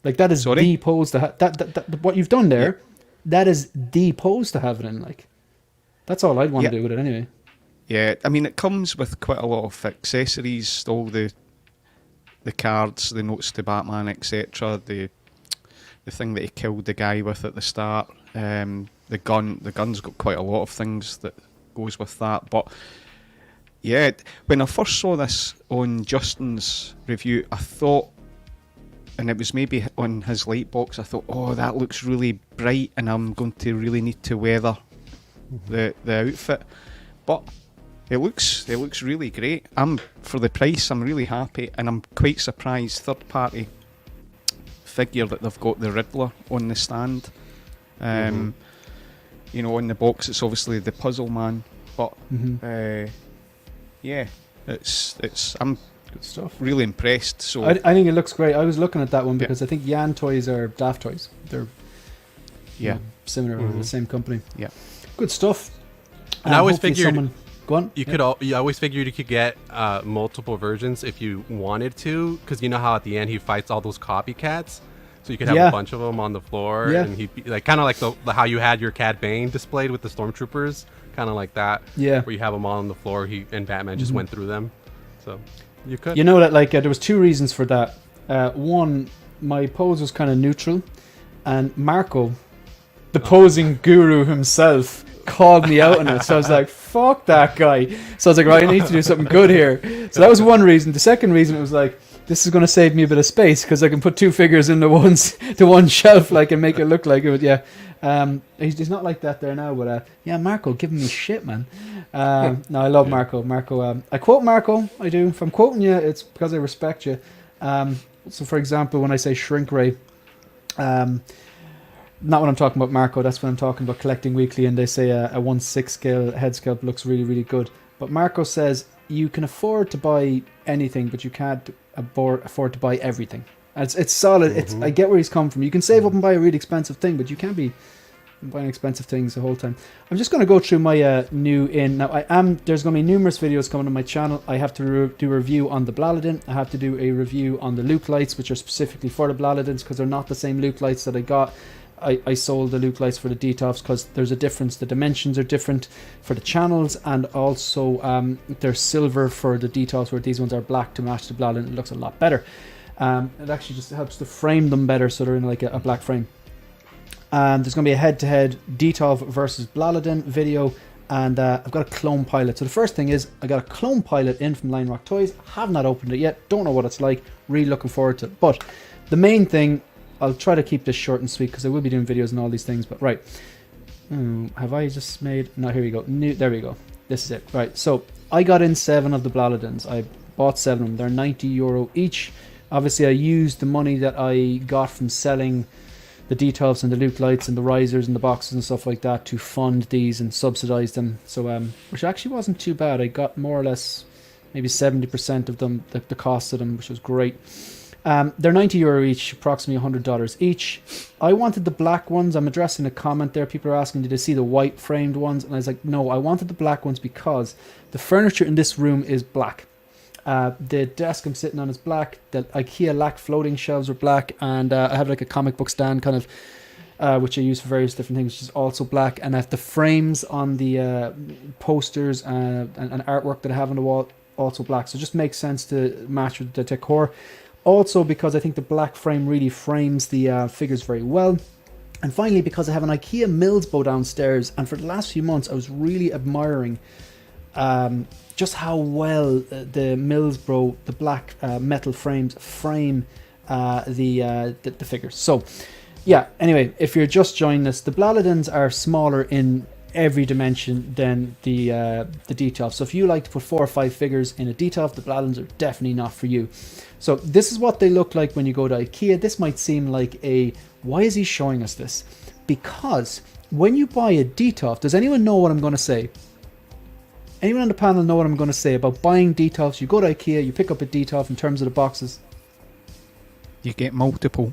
Like, that is Sorry? D-pose. That what you've done there, that is D-pose to have it in. Like, that's all I'd want to do with it anyway. Yeah, I mean, it comes with quite a lot of accessories, all the cards, the notes to Batman, etc. The thing that he killed the guy with at the start. The gun's got quite a lot of things that goes with that. But yeah, when I first saw this on Justin's review, I thought, and it was maybe on his light box, I thought, oh, that looks really bright, and I'm going to really need to weather the outfit. But it looks really great. For the price, I'm really happy, and I'm quite surprised. Third party figure that they've got the Riddler on the stand. You know, in the box it's obviously the Puzzle Man, but yeah, it's I'm Good stuff. really impressed. So I think it looks great. I was looking at that one because I think Yan Toys are Daft Toys. They're similar, the same company. Yeah, good stuff. And I always hopefully figured go on. you always figured you could get multiple versions if you wanted to, because you know how at the end he fights all those copycats, so you could have a bunch of them on the floor, and he'd be like kind of like the how you had your Cad Bane displayed with the stormtroopers, kind of like that. Yeah, where you have them all on the floor. And Batman just went through them, so you could. You know that there was 2 reasons for that. One, my pose was kind of neutral, and Marco, the posing guru himself, called me out on it. So I was like, fuck that guy. So I was like, right, I need to do something good here. So that was one reason. The second reason, it was like, this is going to save me a bit of space because I can put two figures into one shelf, like, and make it look like it would. Yeah, he's not like that there now, but yeah, Marco giving me shit, man. No, I love Marco. Marco, I quote Marco. I do. If I'm quoting you, it's because I respect you. So, for example, when I say shrink ray, not when I'm talking about Marco. That's when I'm talking about collecting weekly, and they say a 1/6 scale head sculpt looks really, really good. But Marco says you can afford to buy anything, but you can't afford to buy everything. It's solid. I get where he's come from. You can save up and buy a really expensive thing, but you can't be buying expensive things the whole time. I'm just going to go through my new in. Now, there's going to be numerous videos coming on my channel. I have to do a review on the Blaladin. I have to do a review on the Luke lights, which are specifically for the Blaladins, because they're not the same Luke lights that I got. I sold the Luke lights for the Detolfs because there's a difference. The dimensions are different for the channels, and also they're silver for the Detolfs, where these ones are black to match the Blaladin. It looks a lot better. It actually just helps to frame them better, so they're in like a black frame. There's going to be a head-to-head Detolf versus Blaladin video, and I've got a clone pilot. So the first thing is I got a clone pilot in from INART Hot Toys. Have not opened it yet. Don't know what it's like. Really looking forward to it. But the main thing, I'll try to keep this short and sweet because I will be doing videos and all these things. But right, have I just made? No, here we go. There we go. This is it. Right. So I got in 7 of the Blaladins. I bought 7 of them. They're €90 each. Obviously, I used the money that I got from selling the Detolfs and the Luke lights and the risers and the boxes and stuff like that to fund these and subsidize them. So, which actually wasn't too bad. I got more or less maybe 70% of them, the cost of them, which was great. They're €90 each, approximately $100 each. I wanted the black ones. I'm addressing a comment there. People are asking, did they see the white framed ones? And I was like, no, I wanted the black ones because the furniture in this room is black. The desk I'm sitting on is black. The IKEA lack floating shelves are black, and I have like a comic book stand kind of, which I use for various different things, which is also black. And the frames on the posters and artwork that I have on the wall also black. So it just makes sense to match with the decor. Also because I think the black frame really frames the figures very well. And finally, because I have an IKEA Mills bow downstairs, and for the last few months I was really admiring just how well the Mills Bro, the black metal frames frame the figures. So yeah, anyway, if you're just joining us, the Blaladins are smaller in every dimension than the Detolf. So if you like to put 4 or 5 figures in a Detolf, the Blaladins are definitely not for you. So this is what they look like when you go to IKEA. This might seem like why is he showing us this? Because when you buy a Detolf, does anyone know what I'm going to say? Anyone on the panel know what I'm going to say about buying Detolfs? You go to IKEA, you pick up a Detolf in terms of the boxes. You get multiple.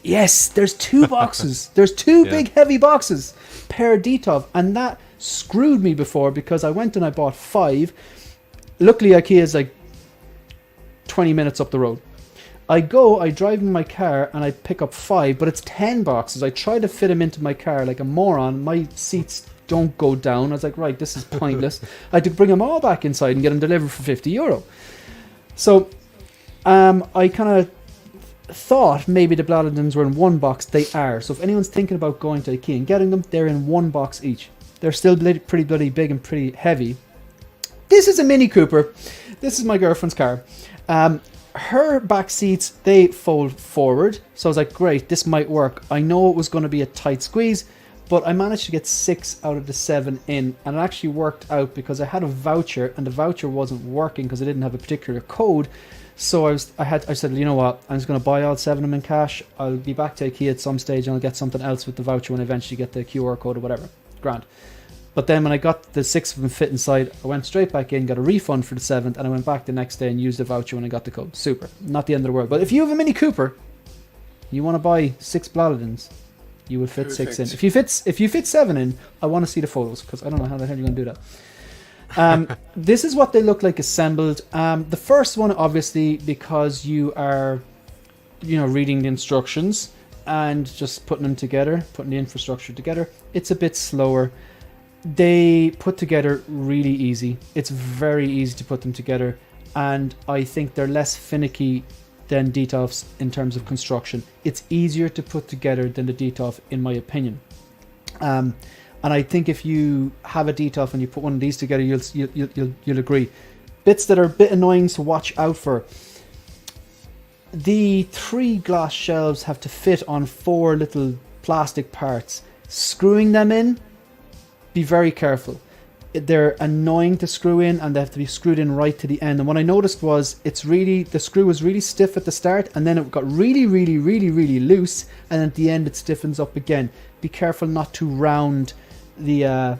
Yes, there's 2 boxes. There's 2 big heavy boxes per Detolf, and that screwed me before because I went and I bought 5. Luckily, IKEA is like 20 minutes up the road. I drive in my car and I pick up 5, but it's 10 boxes. I try to fit them into my car like a moron. My seats don't go down. I was like, right, this is pointless. I had to bring them all back inside and get them delivered for €50. So I kind of thought maybe the Blaladins were in 1 box. They are. So if anyone's thinking about going to IKEA and getting them, they're in 1 box each. They're still pretty bloody big and pretty heavy. This is a Mini Cooper. This is my girlfriend's car. Her back seats, they fold forward. So I was like, great, this might work. I know it was going to be a tight squeeze, but I managed to get 6 out of the 7 in, and it actually worked out because I had a voucher, and the voucher wasn't working because I didn't have a particular code. So I said, you know what, I'm just going to buy all 7 of them in cash. I'll be back to IKEA at some stage and I'll get something else with the voucher when I eventually get the QR code or whatever. Grand. But then when I got the 6 of them fit inside, I went straight back in, got a refund for the 7th, and I went back the next day and used the voucher when I got the code. Super. Not the end of the world. But if you have a Mini Cooper, you want to buy 6 Blaladins, you will fit 6 in. If you fit 7 in, I want to see the photos because I don't know how the hell you're going to do that. This is what they look like assembled. The first one, obviously, because you are, reading the instructions and just putting them together, putting the infrastructure together, it's a bit slower. They put together really easy. It's very easy to put them together, and I think they're less finicky than Detolfs in terms of construction. It's easier to put together than the Detolf, in my opinion. And I think if you have a Detolf and you put one of these together, you'll agree. Bits that are a bit annoying to watch out for. the 3 glass shelves have to fit on 4 little plastic parts. Screwing them in, be very careful. They're annoying to screw in, and they have to be screwed in right to the end. And what I noticed was the screw was really stiff at the start, and then it got really loose, and at the end it stiffens up again. Be careful not to round the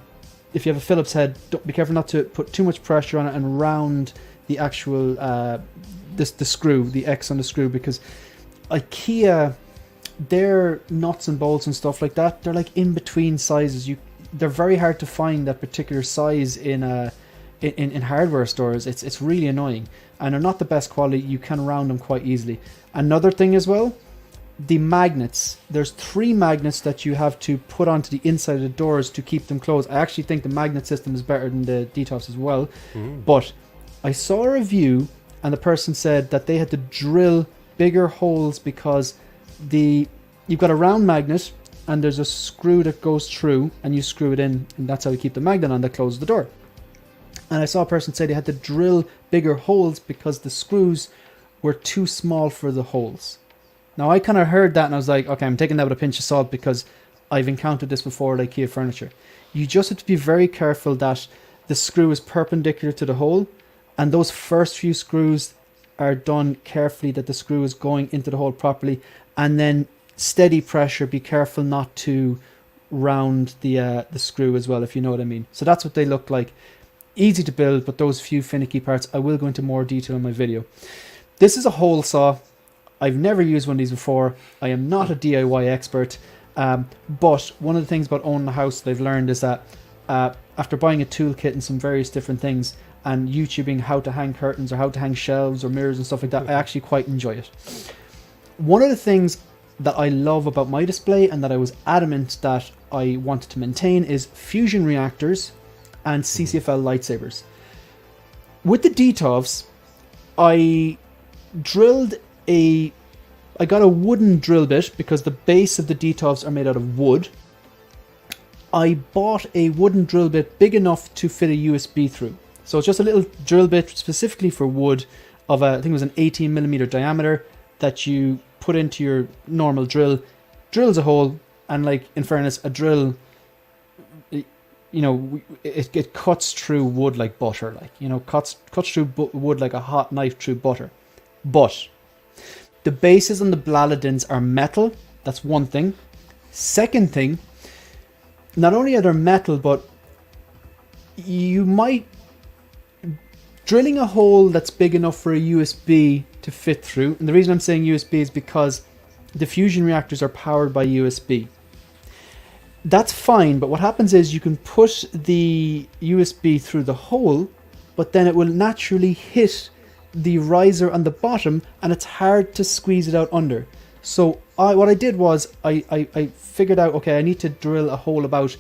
if you have a Phillips head, be careful not to put too much pressure on it and round the actual the screw, the X on the screw, because IKEA, their nuts and bolts and stuff like that, they're like in between sizes. They're very hard to find that particular size in hardware stores. It's really annoying, and they're not the best quality. You can round them quite easily. Another thing as well, the magnets. There's 3 magnets that you have to put onto the inside of the doors to keep them closed. I actually think the magnet system is better than the DTOFs as well. But I saw a review, and the person said that they had to drill bigger holes because you've got a round magnet, and there's a screw that goes through, and you screw it in, and that's how you keep the magnet on that closes the door. And I saw a person say they had to drill bigger holes because the screws were too small for the holes. Now, I kind of heard that, and I was like, okay, I'm taking that with a pinch of salt, because I've encountered this before with IKEA furniture. You just have to be very careful that the screw is perpendicular to the hole, and those first few screws are done carefully, that the screw is going into the hole properly, and then steady pressure. Be careful not to round the screw as well, if you know what I mean. So that's what they look like. Easy to build, but those few finicky parts, I will go into more detail in my video. This is a hole saw. I've never used one of these before. I am not a DIY expert, but one of the things about owning a house that I've learned is that after buying a toolkit and some various different things, and YouTubing how to hang curtains or how to hang shelves or mirrors and stuff like that, I actually quite enjoy it. One of the things that I love about my display, and that I was adamant that I wanted to maintain, is fusion reactors and CCFL lightsabers. With the DTOFs, I got a wooden drill bit because the base of the DTOFs are made out of wood. I bought a wooden drill bit big enough to fit a USB through. So it's just a little drill bit specifically for wood of I think it was an 18mm diameter that you put into your normal drill, drills a hole, and like, in fairness, a drill, it cuts through wood like butter, cuts through wood like a hot knife through butter. But the bases on the Blaladins are metal. That's one thing. Second thing, not only are they metal, but you might drilling a hole that's big enough for a USB to fit through. And the reason I'm saying USB is because the fusion reactors are powered by USB. That's fine, but what happens is you can put the USB through the hole, but then it will naturally hit the riser on the bottom, and it's hard to squeeze it out under. So what I did was I figured out, okay, I need to drill a hole about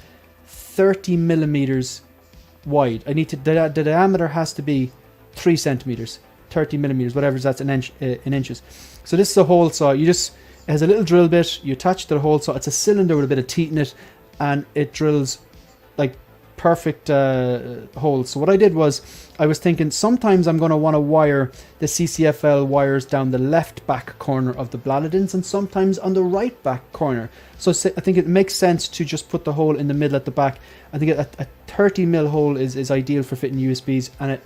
30mm wide. The diameter has to be 3 centimeters, 30mm, whatever that's in inches. So this is a hole saw. It has a little drill bit. You attach to the hole saw. It's a cylinder with a bit of teeth in it, and it drills like perfect holes. So what I did was, I was thinking sometimes I'm going to want to wire the CCFL wires down the left back corner of the Blaladins, and sometimes on the right back corner. So I think it makes sense to just put the hole in the middle at the back. I think a 30mm hole is ideal for fitting USBs, and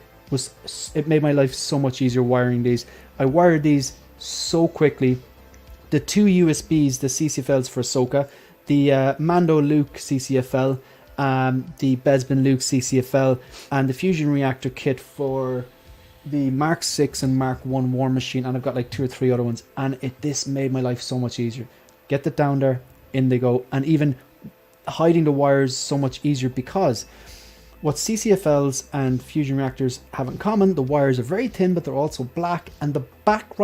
it made my life so much easier wiring these. I wired these so quickly. The 2 USBs, the CCFLs for Ahsoka, the Mando Luke CCFL, the Bespin Luke CCFL, and the fusion reactor kit for the Mark 6 and Mark 1 War Machine, and I've got like 2 or 3 other ones, and this made my life so much easier. Get it down there, in they go, and even hiding the wires so much easier, because what CCFLs and fusion reactors have in common, the wires are very thin, but they're also black, and the back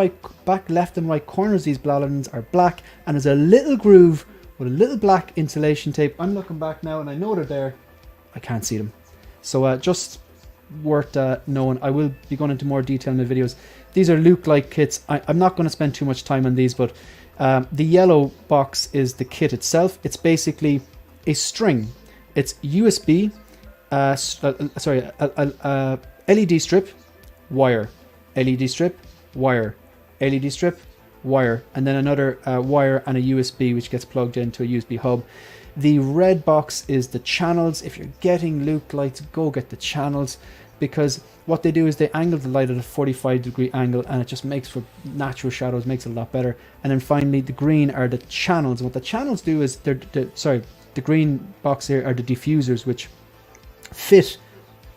left and right corners of these Blaladins are black, and there's a little groove with a little black insulation tape. I'm looking back now and I know they're there. I can't see them. So just worth knowing. I will be going into more detail in the videos. These are Luke-like kits. I'm not going to spend too much time on these, but the yellow box is the kit itself. It's basically a string. It's USB, LED strip, wire, LED strip, wire, LED strip, wire, and then another wire and a USB which gets plugged into a USB hub. The red box is the channels. If you're getting Luke lights, go get the channels, because what they do is they angle the light at a 45-degree angle, and it just makes for natural shadows, makes it a lot better. And then finally, the green are the channels. What the channels do is the green box here are the diffusers, which fit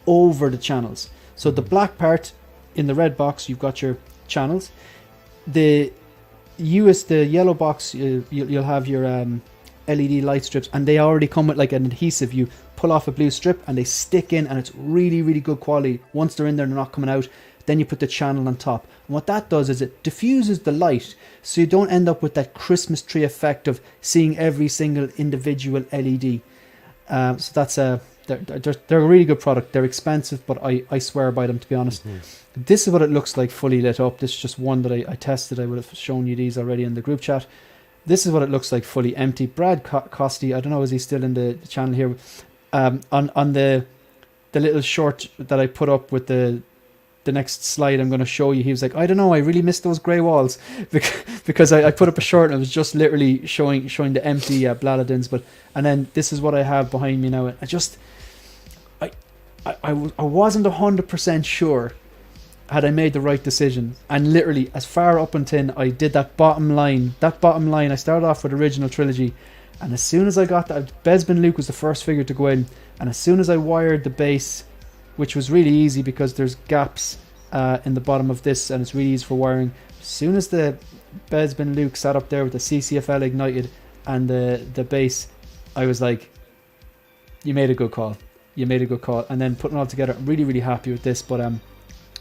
over the channels. So the black part in the red box, you've got your channels. The yellow box, you'll have your LED light strips, and they already come with like an adhesive. You pull off a blue strip and they stick in, and it's really, really good quality. Once they're in there, they're not coming out. Then you put the channel on top, and what that does is it diffuses the light, so you don't end up with that Christmas tree effect of seeing every single individual LED. So that's they're a really good product. They're expensive, but I swear by them, to be honest. This is what it looks like fully lit up. This is just one that I tested. I would have shown you these already in the group chat. This is what it looks like fully empty. Brad Costy, I don't know, is he still in the channel here? On the little short that I put up with the next slide I'm going to show you, he was like, I don't know, I really miss those grey walls, because I put up a short and it was just literally showing the empty Blaladins. And then this is what I have behind me now. I wasn't 100% sure had I made the right decision, and literally as far up until I did that bottom line, I started off with original trilogy, and as soon as I got that, Bespin Luke was the first figure to go in, and as soon as I wired the base, which was really easy because there's gaps in the bottom of this and it's really easy for wiring, as soon as the Bespin Luke sat up there with the CCFL ignited and the base, I was like, you made a good call. And then putting it all together, I'm really, really happy with this. But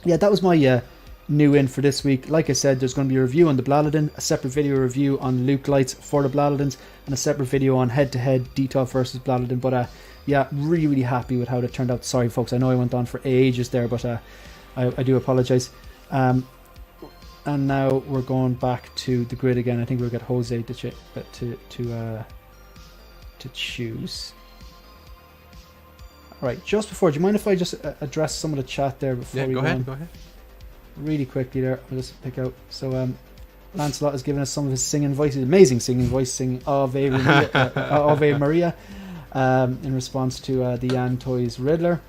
yeah, that was my new in for this week. Like I said, there's going to be a review on the Blaladin, a separate video review on Luke lights for the Blaladins, and a separate video on head-to-head Detolf versus Blaladin. But yeah, really, really happy with how that turned out. Sorry, folks, I know I went on for ages there, but I do apologise. And now we're going back to the grid again. I think we'll get Jose to choose. All right, just before, do you mind if I just address some of the chat there before we go on? Go ahead. Really quickly there, I'll just pick out. So Lancelot has given us some of his singing voices, amazing singing voice, singing Ave Maria, in response to the Yan Toys Riddler.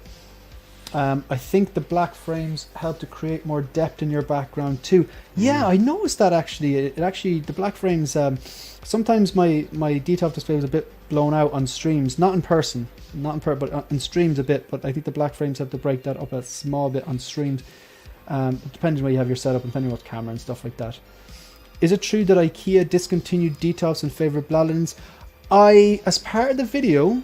I think the black frames help to create more depth in your background too. Yeah, I noticed that actually. The black frames, sometimes my Detolf display was a bit blown out on streams, not in person, but in streams a bit. But I think the black frames have to break that up a small bit on streams. Depending on where you have your setup, depending on what camera and stuff like that. Is it true that IKEA discontinued Detolfs in favour of Blaladins? As part of the video,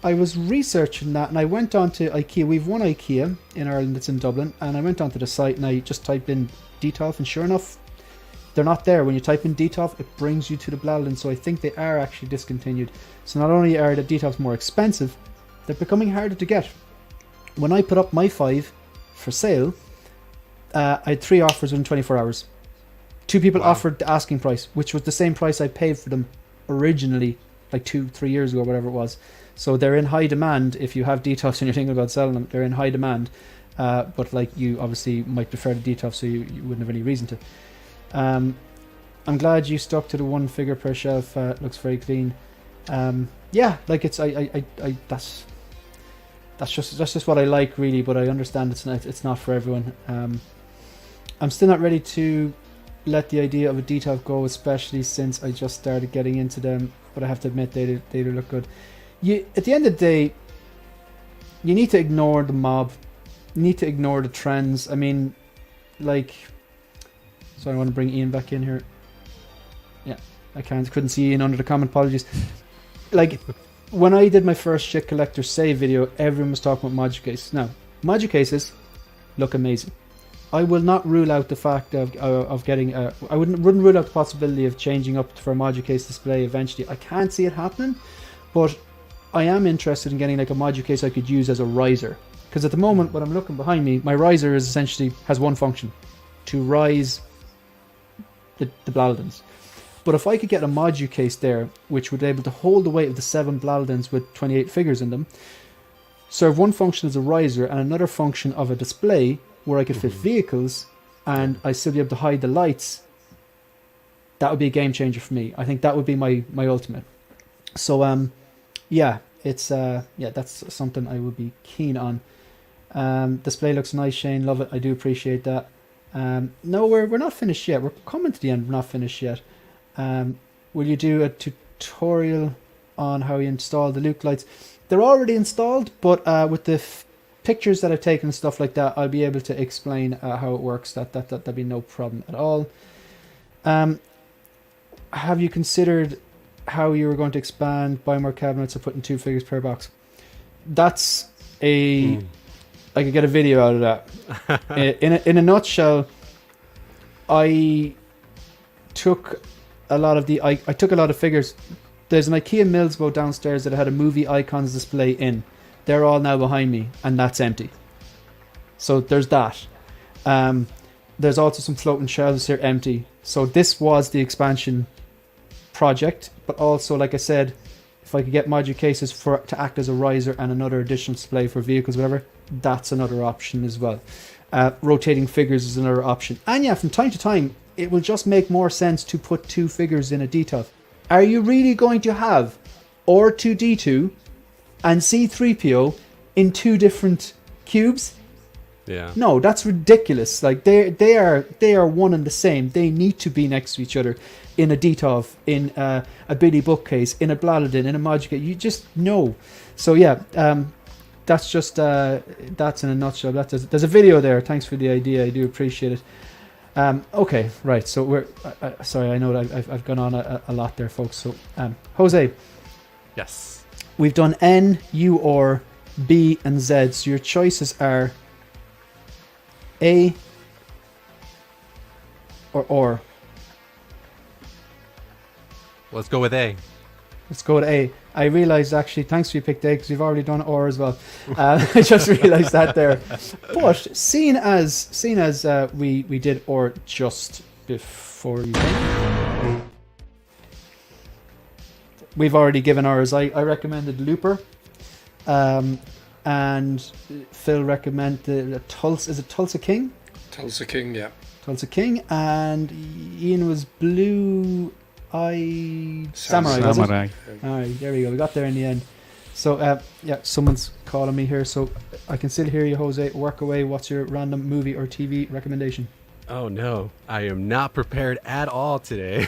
I was researching that, and I went on to IKEA. We've one IKEA in Ireland that's in Dublin, and I went onto the site and I just typed in Detolf, and sure enough, they're not there. When you type in Detolf, it brings you to the Blaladin, so I think they are actually discontinued. So not only are the Detolfs more expensive, they're becoming harder to get. When I put up my 5 for sale, I had 3 offers within 24 hours. 2 people offered the asking price, which was the same price I paid for them originally, like 2-3 years ago, whatever it was. So they're in high demand. If you have Detolfs and you're thinking about selling them, they're in high demand. But like, you obviously might prefer the Detolf, so you wouldn't have any reason to. I'm glad you stuck to the 1 figure per shelf. Looks very clean. Yeah, like it's that's just what I like, really. But I understand it's not for everyone. I'm still not ready to let the idea of a Detolf go, especially since I just started getting into them. But I have to admit, they do look good. At the end of the day, you need to ignore the mob. You need to ignore the trends. I mean, like, so I want to bring Ian back in here. Yeah, I couldn't see Ian under the comment. Apologies. Like, when I did my first shit collector save video, everyone was talking about Magic Case. Now, Magic Cases look amazing. I will not rule out the fact of getting. I wouldn't rule out the possibility of changing up for a Magic Case display eventually. I can't see it happening, but I am interested in getting like a Magic Case I could use as a riser. Because at the moment, when I'm looking behind me, my riser is essentially has one function: to rise the Blaladins. But if I could get a Magic Case there, which would be able to hold the weight of the 7 Blaladins with 28 figures in them, serve one function as a riser and another function of a display where I could fit vehicles, and I still be able to hide the lights, that would be a game changer for me. I think that would be my ultimate. So yeah, it's that's something I would be keen on. Display looks nice, Shane. Love it. I do appreciate that. No, we're not finished yet. We're coming to the end. We're not finished yet. Will you do a tutorial on how you install the Luke lights? They're already installed, but with the pictures that I've taken and stuff like that, I'll be able to explain how it works. That'd be no problem at all. Have you considered how you were going to expand, buy more cabinets, or put in 2 figures per box? That's I could get a video out of that. In a nutshell, I took a lot of figures. There's an IKEA Millsbo downstairs that had a movie icons display in. They're all now behind me, and that's empty. So there's that. There's also some floating shelves here empty. So this was the expansion project, but also, like I said, if I could get module cases to act as a riser and another additional display for vehicles, whatever, that's another option as well. Rotating figures is another option. And yeah, from time to time, it will just make more sense to put 2 figures in a DTOF. Are you really going to have R2D2 and C3PO in 2 different cubes? Yeah. No, that's ridiculous. Like they are one and the same. They need to be next to each other in a DTOF, in a Billy bookcase, in a Blaladin, in a Magic. You just know. So yeah, that's just that's in a nutshell. There's a video there. Thanks for the idea. I do appreciate it. Okay, right. So we're sorry. I know that I've gone on a lot there, folks. So Jose, Yes. we've done N, U, or B, and Z. So your choices are A or. Let's go with A. Let's go to A. I realised actually, thanks for you picked A because we've already done or as well. I just realised that there. But seeing as we did or just before you came, we've already given ours. I recommended Looper, and Phil recommended the Tulsa. Is it Tulsa King? Tulsa King, yeah. Tulsa King, and Ian was Blue Eye Samurai. Was it? Samurai. All right, there we go. We got there in the end. So, yeah, someone's calling me here, so I can still hear you, Jose. Work away. What's your random movie or TV recommendation? Oh no, I am not prepared at all today.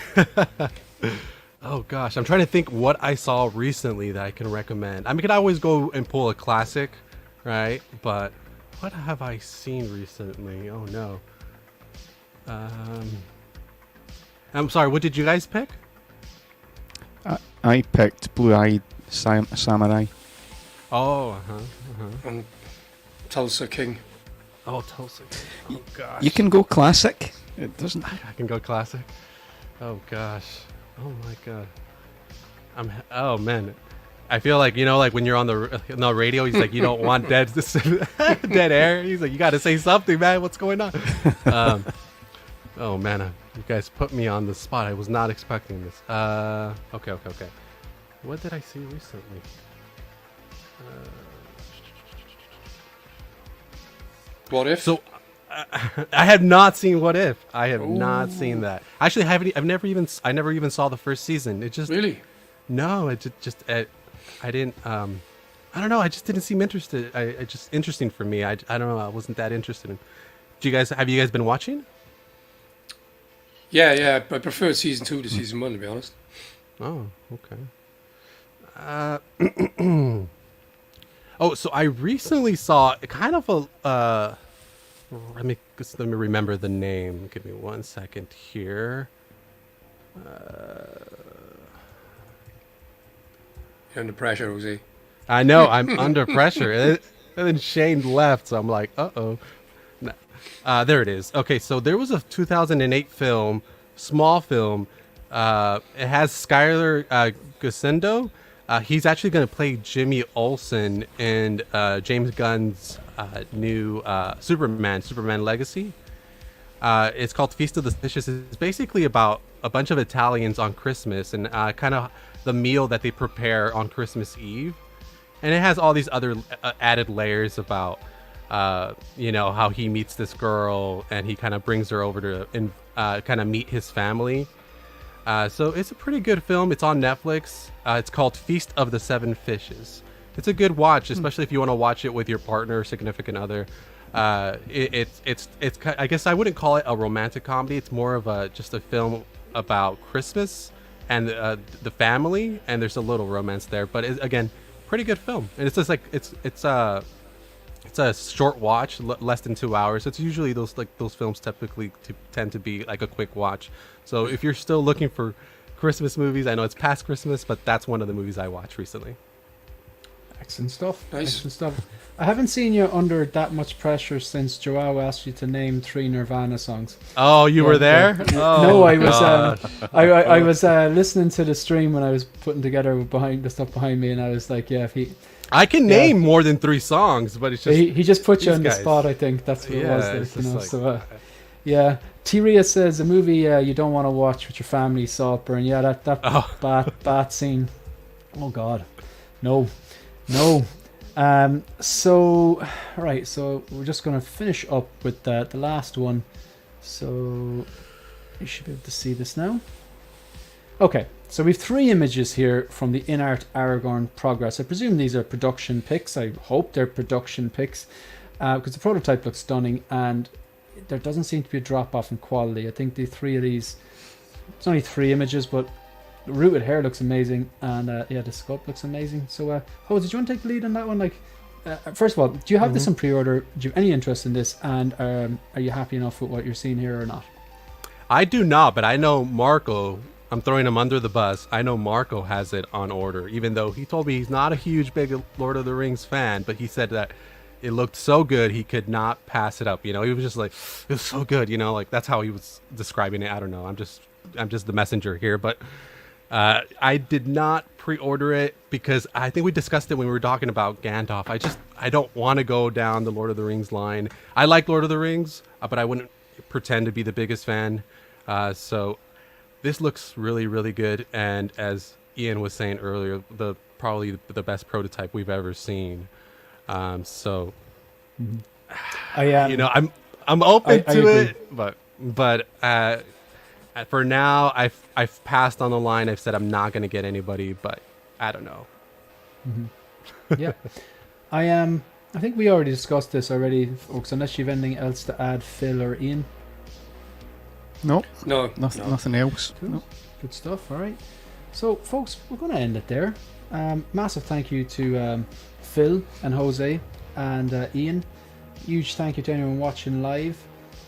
Oh gosh, I'm trying to think what I saw recently that I can recommend. I mean, I could always go and pull a classic, right? But what have I seen recently? Oh no. I'm sorry, what did you guys pick? I picked Blue-Eyed Samurai. Oh, And Tulsa King. Oh, Tulsa. Oh gosh. You can go classic. It doesn't. I can go classic. Oh gosh. Oh my god. Oh man. I feel like, you know, like when you're on the radio, he's like, you don't want dead air. He's like, you got to say something, man. What's going on? Oh man, you guys put me on the spot. I was not expecting this. Okay. What did I see recently? What If? So I have not seen What If. I have not seen that. Actually, I never even saw the first season. It just Really? No, I didn't. I don't know. I just didn't seem interested. It just interesting for me. I don't know. I wasn't that interested in. Have you guys been watching? Yeah. I prefer season 2 to season 1, to be honest. Oh, okay. So I recently saw kind of a. Let me remember the name. Give me 1 second here. You're under pressure, Jose. I know I'm under pressure, and then Shane left, so I'm like, uh-oh. There it is. Okay, so there was a 2008 film, small film. It has Skylar Gussendo. He's actually going to play Jimmy Olsen in James Gunn's new Superman Legacy. It's called Feast of the Vicious. It's basically about a bunch of Italians on Christmas and kind of the meal that they prepare on Christmas Eve. And it has all these other added layers about, how he meets this girl and he kind of brings her over to kind of meet his family. So it's a pretty good film. It's on Netflix. It's called Feast of the Seven Fishes. It's a good watch, especially if you want to watch it with your partner or significant other. It's I guess I wouldn't call it a romantic comedy. It's more of just a film about Christmas and the family, and there's a little romance there. But again, pretty good film. And it's just like it's a short watch, less than 2 hours. It's usually those films typically tend to be like a quick watch. So if you're still looking for Christmas movies, I know it's past Christmas, but that's one of the movies I watched recently. Excellent stuff. Nice. Excellent stuff. I haven't seen you under that much pressure since Joao asked you to name 3 Nirvana songs. Oh, you were there? Oh, no, I was. I was listening to the stream when I was putting together the stuff behind me, and I was like, yeah, if I can name more than 3 songs, but it's just he just put you on the guys. spot. I think that's what it was. It's Like, just like, so yeah. T-Ria says a movie you don't want to watch with your family, Saltburn. Yeah, that bat scene. Oh God, no. So right, so we're just gonna finish up with the last one. So you should be able to see this now. Okay, so we've 3 images here from the InArt Aragorn progress. I presume these are production pics. I hope they're production pics because the prototype looks stunning and there doesn't seem to be a drop off in quality. I think the 3 of these, it's only 3 images, but the rooted hair looks amazing, and yeah, the sculpt looks amazing. So, Ho, did you want to take the lead on that one? Like, first of all, do you have this on pre-order? Do you have any interest in this? And are you happy enough with what you're seeing here or not? I do not, but I know Marco. I'm throwing him under the bus. I know Marco has it on order, even though he told me he's not a huge, big Lord of the Rings fan, but he said that it looked so good he could not pass it up. You know, he was just like, it was so good. You know, like that's how he was describing it. I don't know. I'm just the messenger here, but I did not pre-order it because I think we discussed it when we were talking about Gandalf. I don't want to go down the Lord of the Rings line. I like Lord of the Rings, but I wouldn't pretend to be the biggest fan. So this looks really, really good. And as Ian was saying earlier, probably the best prototype we've ever seen. So you know, I'm open to it, but for now, I've passed on the line. I've said I'm not going to get anybody, but I don't know. Yeah, I think we already discussed this already, folks. Unless you have anything else to add, Phil or Ian. No, nothing else. Cool. No. Good stuff. All right. So, folks, we're going to end it there. Massive thank you to Phil and Jose and Ian. Huge thank you to anyone watching live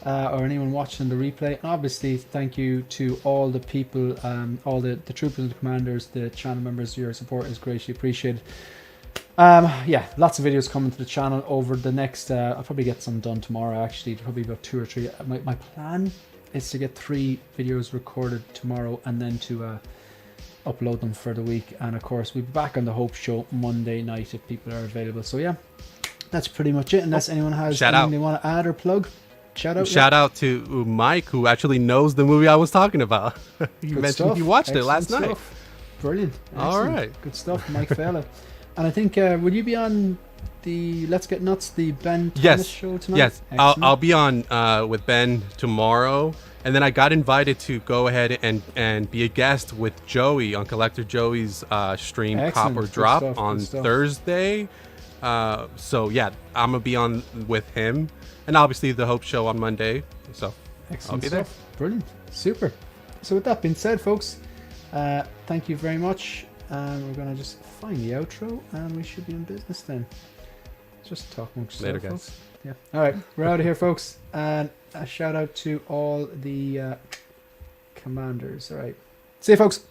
or anyone watching the replay. And obviously, thank you to all the people, all the troopers and the commanders, the channel members. Your support is greatly appreciated. Yeah, lots of videos coming to the channel over the next. I'll probably get some done tomorrow. Actually, probably about 2 or 3. My plan is to get 3 videos recorded tomorrow and then to upload them for the week. And of course, we'll be back on the Hope Show Monday night if people are available. So yeah, that's pretty much it. Unless anyone has anything they want to add or plug. Shout out to Mike, who actually knows the movie I was talking about. He mentioned stuff. He watched it last night. Brilliant. Excellent. All right. Good stuff, Mike Fella. And I think, will you be on the Let's Get Nuts, the Ben Thomas show tonight? Yes, I'll be on with Ben tomorrow. And then I got invited to go ahead and be a guest with Joey on Collector Joey's stream, Excellent. Pop or Drop, on Thursday. So yeah, I'm going to be on with him. And obviously the Hope Show on Monday. So excellent I'll be stuff. there. Brilliant. Super. So with that being said, folks, thank you very much. We're going to just find the outro and we should be in business then. Just talk amongst later, yourself, guys. Folks. Yeah. All right. We're out of here, folks. And a shout out to all the commanders. All right. See you, folks.